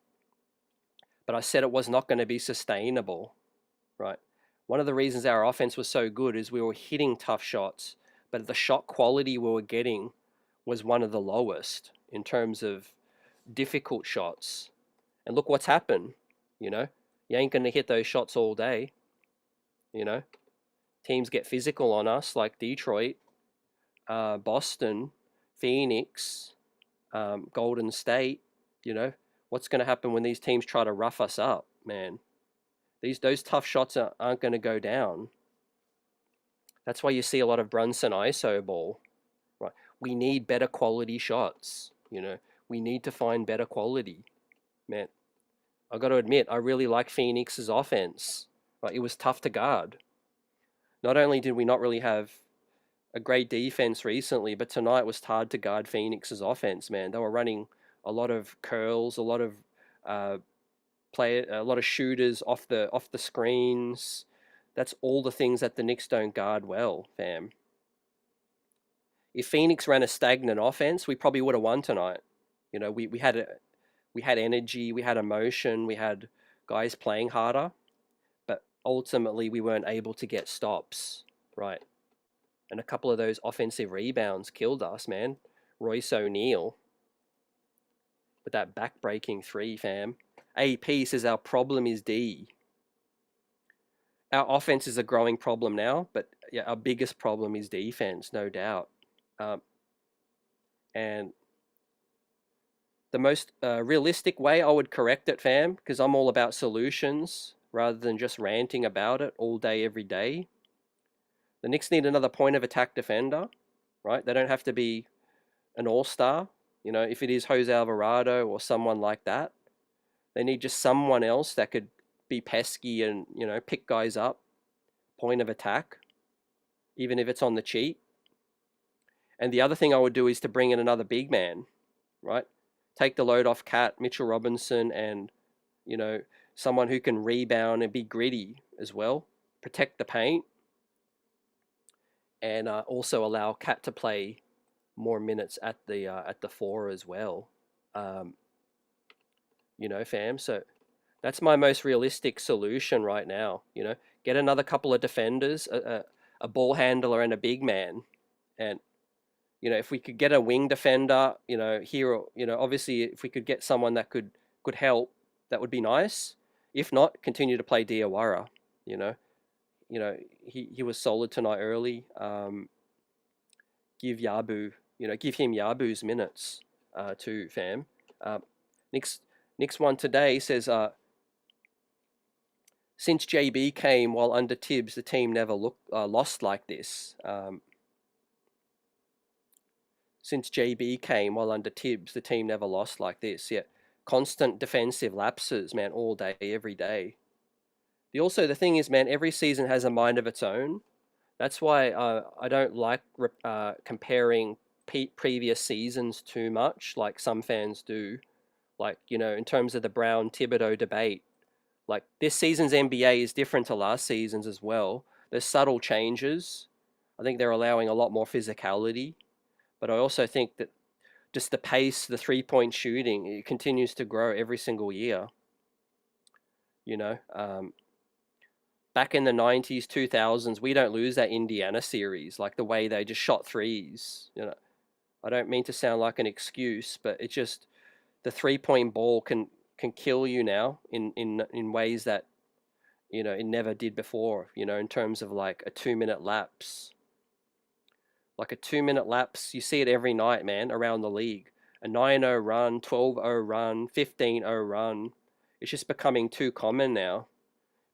but I said it was not going to be sustainable, right? One of the reasons our offense was so good is we were hitting tough shots, but the shot quality we were getting was one of the lowest in terms of difficult shots. And look what's happened, you know? You ain't going to hit those shots all day, you know? Teams get physical on us like Detroit, Boston, Phoenix, Golden State, you know? What's going to happen when these teams try to rough us up, man? Those tough shots aren't going to go down. That's why you see a lot of Brunson ISO ball, right? We need better quality shots, you know? We need to find better quality, man. I got to admit, I really like Phoenix's offense. Right? It was tough to guard. Not only did we not really have a great defense recently, but tonight was hard to guard Phoenix's offense, man. They were running a lot of curls, a lot of uh, a lot of shooters off the screens. That's all the things that the Knicks don't guard well, fam. If Phoenix ran a stagnant offense, we probably would have won tonight. You know, we had we had energy, we had emotion, we had guys playing harder, but ultimately we weren't able to get stops, right? And a couple of those offensive rebounds killed us, man. Royce O'Neal with that back-breaking three, fam. AP says our problem is D. Our offense is a growing problem now, but yeah, our biggest problem is defense, no doubt. And the most realistic way I would correct it, fam, because I'm all about solutions rather than just ranting about it all day, every day. The Knicks need another point of attack defender, right? They don't have to be an all-star. You know, if it is Jose Alvarado or someone like that, they need just someone else that could be pesky and, you know, pick guys up, point of attack, even if it's on the cheap. And the other thing I would do is to bring in another big man, right? Take the load off Cat, Mitchell Robinson, and, you know, someone who can rebound and be gritty as well, protect the paint, and also allow Cat to play more minutes at the four as well. You know, fam. So that's my most realistic solution right now. You know, get another couple of defenders, a ball handler, and a big man, and you know, if we could get a wing defender, you know, here, you know, obviously, if we could get someone that could help, that would be nice. If not, continue to play Diawara. You know, he was solid tonight early. Give Yabu, you know, give him Yabu's minutes too, fam. Nick's one today says, since JB came while under Tibbs, the team never lost like this. Since JB came while under Tibbs, the team never lost like this. Yeah, constant defensive lapses, man, all day, every day. The thing is, man, every season has a mind of its own. That's why I don't like comparing previous seasons too much, like some fans do. Like, you know, in terms of the Brown Thibodeau debate, like this season's NBA is different to last season's as well. There's subtle changes. I think they're allowing a lot more physicality, but I also think that just the pace, the 3-point shooting, it continues to grow every single year. You know, back in the 90s, 2000s, we don't lose that Indiana series, like the way they just shot threes. You know, I don't mean to sound like an excuse, but it's just the 3-point ball can kill you now in ways that, you know, it never did before, you know, in terms of like a 2-minute lapse. Like a 2-minute lapse, you see it every night, man, around the league. A 9-0 run, 12-0 run, 15-0 run. It's just becoming too common now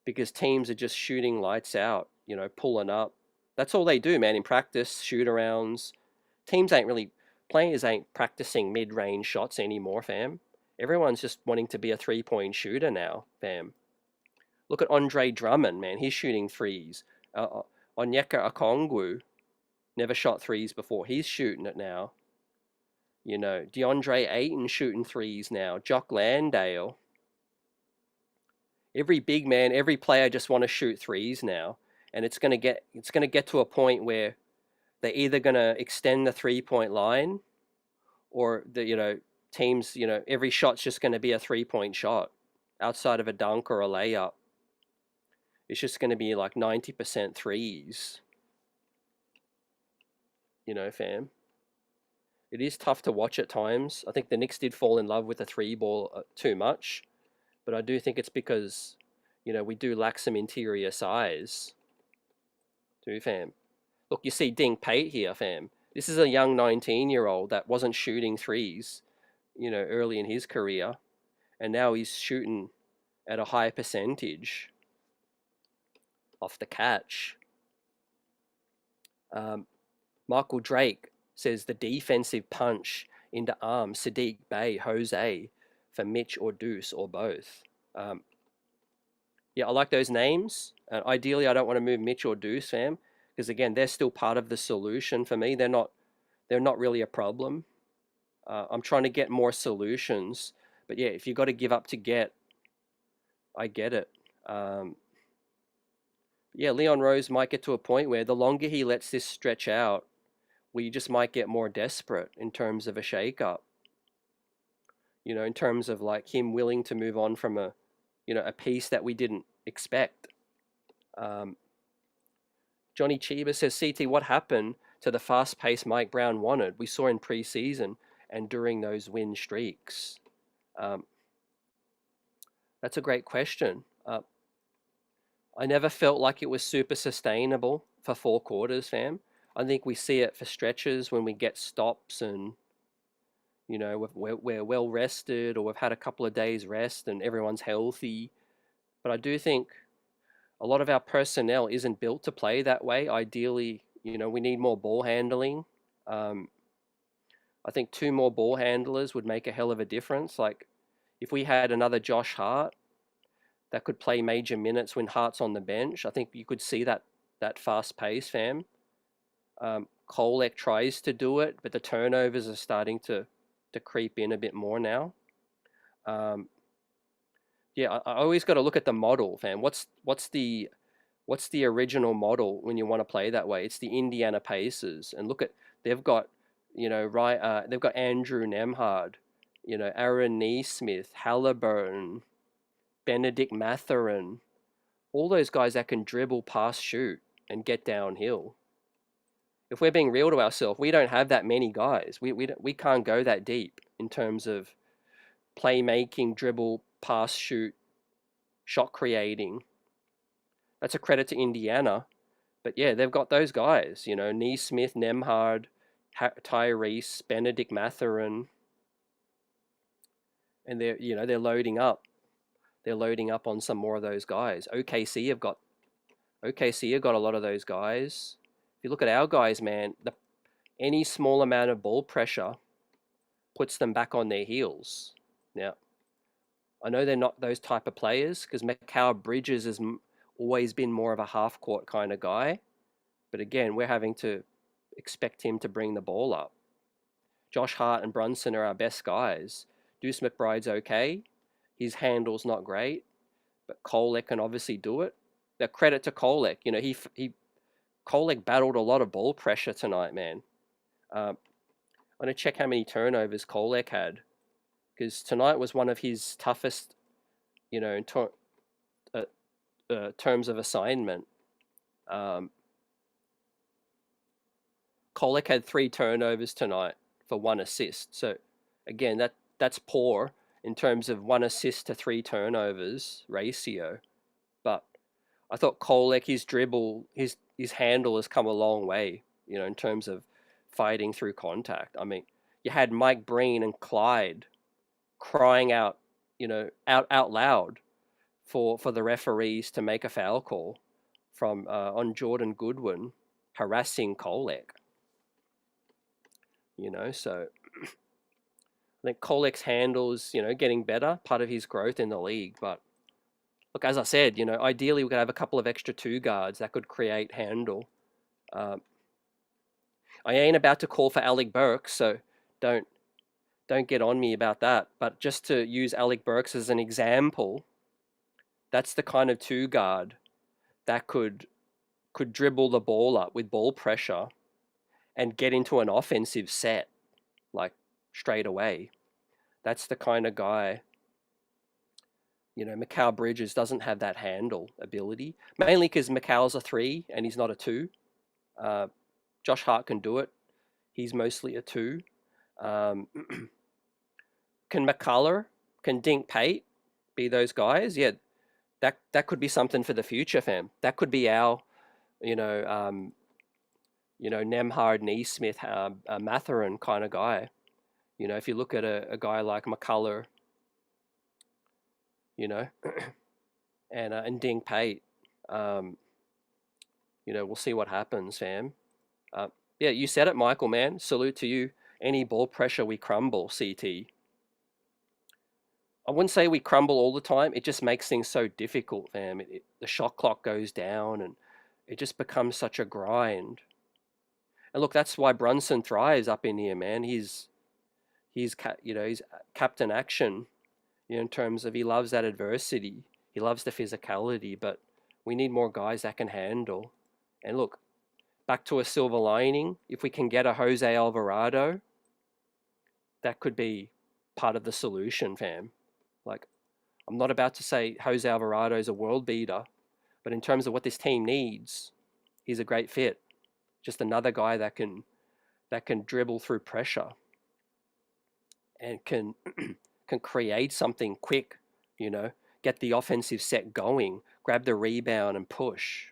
because teams are just shooting lights out, you know, pulling up. That's all they do, man, in practice, shoot-arounds. Players ain't practicing mid-range shots anymore, fam. Everyone's just wanting to be a 3-point shooter now, fam. Look at Andre Drummond, man. He's shooting threes. Onyeka Okongwu never shot threes before. He's shooting it now. You know, DeAndre Ayton shooting threes now. Jock Landale. Every big man, every player just want to shoot threes now. And it's gonna get to a point where they're either gonna extend the 3-point line, or teams, every shot's just gonna be a 3-point shot outside of a dunk or a layup. It's just gonna be like 90% threes. You know, fam. It is tough to watch at times. I think the Knicks did fall in love with the 3-ball too much, but I do think it's because, we do lack some interior size. Too, fam. Look, you see Ding Pate here, fam. This is a young 19-year-old that wasn't shooting threes, early in his career, and now he's shooting at a high percentage off the catch. Michael Drake says the defensive punch into arm, Sadiq Bey, Jose, for Mitch or Deuce or both. Yeah, I like those names. Ideally, I don't want to move Mitch or Deuce, fam, because again, they're still part of the solution for me. They're not really a problem. I'm trying to get more solutions, but yeah, if you got to give up to get, I get it. Yeah, Leon Rose might get to a point where the longer he lets this stretch out, we just might get more desperate in terms of a shakeup. in terms of like him willing to move on from a piece that we didn't expect. Um, Johnny Chiba says, CT, what happened to the fast pace Mike Brown wanted? We saw in preseason and during those win streaks. Um, that's a great question. I never felt like it was super sustainable for 4 quarters, fam. I think we see it for stretches when we get stops and, we're well rested or we've had a couple of days rest and everyone's healthy. But I do think a lot of our personnel isn't built to play that way. Ideally, we need more ball handling. Um, I think 2 more ball handlers would make a hell of a difference. Like if we had another Josh Hart that could play major minutes when Hart's on the bench, I think you could see that fast pace, fam. Kolek tries to do it, but the turnovers are starting to creep in a bit more now. Yeah, I always got to look at the model, fam. What's the original model when you want to play that way? It's the Indiana Pacers, and look at they've got they've got Andrew Nemhard, Aaron Neesmith, Halliburton, Benedict Mathurin, all those guys that can dribble, pass, shoot, and get downhill. If we're being real to ourselves, we don't have that many guys. We can't go that deep in terms of playmaking, dribble, pass, shoot, shot creating. That's a credit to Indiana. But yeah, they've got those guys, Neesmith, Nemhard, Tyrese, Benedict Mathurin, and they're loading up. They're loading up on some more of those guys. OKC have got a lot of those guys. If you look at our guys, man, any small amount of ball pressure puts them back on their heels. Now, I know they're not those type of players because Mikal Bridges has always been more of a half-court kind of guy. But again, we're having to expect him to bring the ball up. Josh Hart and Brunson are our best guys. Deuce McBride's okay. His handle's not great, but Kolek can obviously do it. Now, credit to Kolek. Kolek battled a lot of ball pressure tonight, man. I'm going to check how many turnovers Kolek had, because tonight was one of his toughest, in terms of assignment. Kolek had 3 turnovers tonight for 1 assist. So again, that's poor in terms of 1 assist to 3 turnovers ratio. But I thought Kolek, his dribble, his handle has come a long way, in terms of fighting through contact. I mean, you had Mike Breen and Clyde crying out, out loud for the referees to make a foul call from on Jordan Goodwin harassing Kolek. So I think Kolek's handle is, getting better, part of his growth in the league. But look, as I said, ideally we could have a couple of extra 2 guards that could create handle. I ain't about to call for Alec Burks, so don't get on me about that. But just to use Alec Burks as an example, that's the kind of 2 guard that could dribble the ball up with ball pressure and get into an offensive set, like straight away. That's the kind of guy. Mikal Bridges doesn't have that handle ability, mainly because Mikal's a 3 and he's not a 2. Josh Hart can do it. He's mostly a 2. Can McCullough, can Dink Pate be those guys? Yeah, that could be something for the future, fam. That could be our, Nemhard, Neesmith, Mathurin kind of guy. If you look at a guy like McCullough, and Dink Pate, we'll see what happens, fam. Yeah, you said it, Michael, man. Salute to you. Any ball pressure, we crumble, CT. I wouldn't say we crumble all the time. It just makes things so difficult, fam. The shot clock goes down and it just becomes such a grind. And look, that's why Brunson thrives up in here, man. He's captain action, in terms of he loves that adversity. He loves the physicality, but we need more guys that can handle. And look, back to a silver lining, if we can get a Jose Alvarado, that could be part of the solution, fam. Like, I'm not about to say Jose Alvarado is a world beater, but in terms of what this team needs, he's a great fit. Just another guy that can dribble through pressure and can can create something quick, you know, get the offensive set going, grab the rebound and push.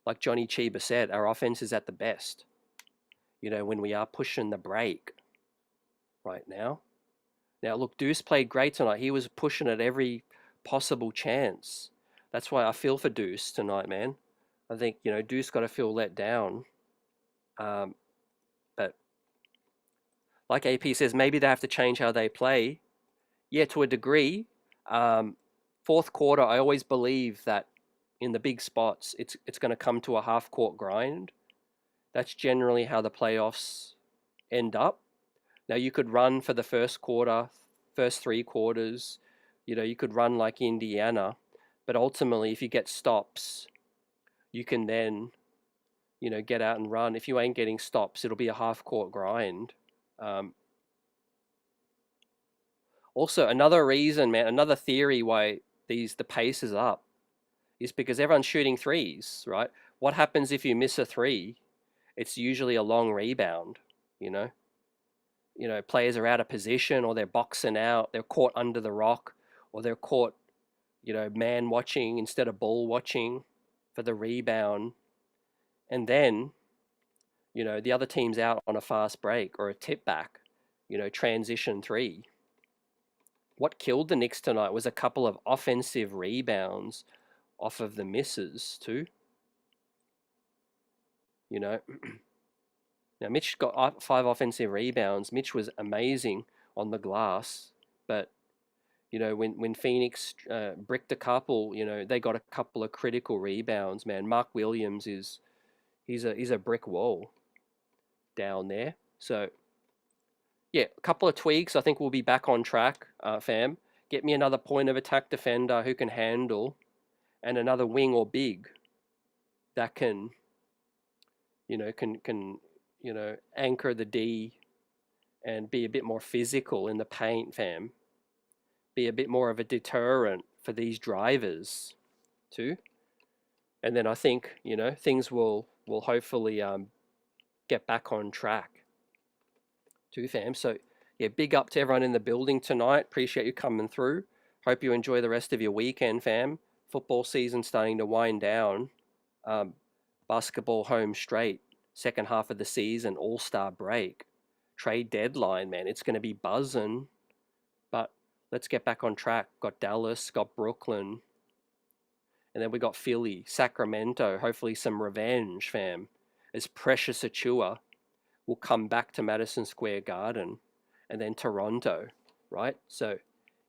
Like Johnny Chiba said, our offense is at the best, you know, when we are pushing the break right now. Now, look, Deuce played great tonight. He was pushing at every possible chance. That's why I feel for Deuce tonight, man. I think, you know, Deuce got to feel let down. But like AP says, maybe they have to change how they play. Yeah, to a degree. Fourth quarter, I always believe that in the big spots, it's going to come to a half-court grind. That's generally how the playoffs end up. Now, you could run for the first quarter, first 3 quarters. You know, you could run like Indiana. But ultimately, if you get stops, you can then, you know, get out and run. If you ain't getting stops, it'll be a half-court grind. Also, another reason, man, another theory why the pace is up is because everyone's shooting threes, right? What happens if you miss a three? It's usually a long rebound, you know? You know, players are out of position or they're boxing out, they're caught under the rock, or they're caught, you know, man watching instead of ball watching for the rebound. And then, you know, the other team's out on a fast break or a tip back, you know, transition three. What killed the Knicks tonight was a couple of offensive rebounds off of the misses too. You know, now Mitch got 5 offensive rebounds. Mitch was amazing on the glass, but you know, when Phoenix bricked a couple, you know, they got a couple of critical rebounds. Man, Mark Williams he's a brick wall down there. So yeah, a couple of tweaks. I think we'll be back on track, fam. Get me another point of attack defender who can handle, and another wing or big that can, you know, you know, anchor the D and be a bit more physical in the paint, fam. Be a bit more of a deterrent for these drivers too. And then I think, you know, things will hopefully get back on track too, fam. So yeah, big up to everyone in the building tonight. Appreciate you coming through. Hope you enjoy the rest of your weekend, fam. Football season starting to wind down. Basketball home straight. Second half of the season, all-star break. Trade deadline, man. It's going to be buzzing. But let's get back on track. Got Dallas, got Brooklyn. And then we got Philly, Sacramento. Hopefully some revenge, fam. As Precious Achua will come back to Madison Square Garden. And then Toronto, right? So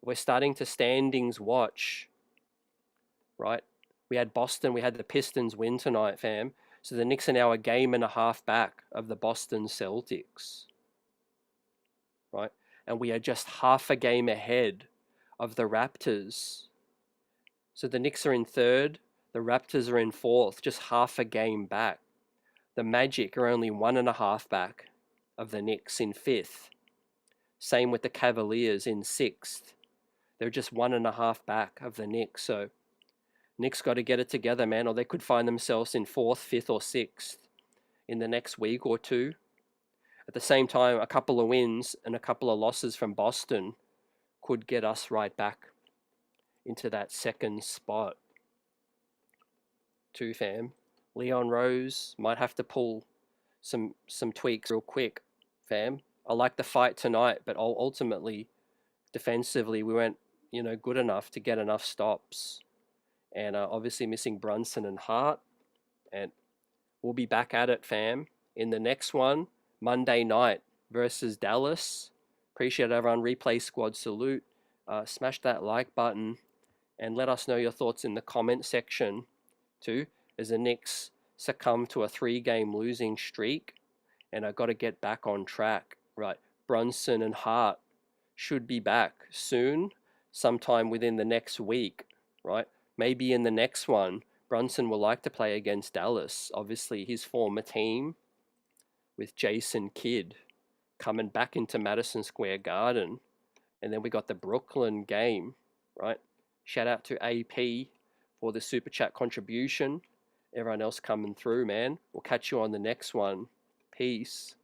we're starting to standings watch, right? We had Boston, we had the Pistons win tonight, fam. So the Knicks are now a game and a half back of the Boston Celtics, right? And we are just half a game ahead of the Raptors. So the Knicks are in third, the Raptors are in fourth, just half a game back. The Magic are only 1.5 back of the Knicks in fifth. Same with the Cavaliers in sixth. They're just 1.5 back of the Knicks. So Knicks got to get it together, man, or they could find themselves in fourth, fifth, or sixth in the next week or two. At the same time, a couple of wins and a couple of losses from Boston could get us right back into that second spot too, fam. Leon Rose might have to pull some tweaks real quick, fam. I like the fight tonight, but ultimately, defensively, we weren't, you know, good enough to get enough stops. And obviously missing Brunson and Hart. And we'll be back at it, fam, in the next one, Monday night versus Dallas. Appreciate everyone. Replay squad salute. Smash that like button and let us know your thoughts in the comment section too, as the Knicks succumb to a 3-game losing streak. And I got to get back on track, right? Brunson and Hart should be back soon, sometime within the next week, right? Maybe in the next one, Brunson will like to play against Dallas. Obviously, his former team with Jason Kidd coming back into Madison Square Garden. And then we got the Brooklyn game, right? Shout out to AP for the super chat contribution. Everyone else coming through, man. We'll catch you on the next one. Peace.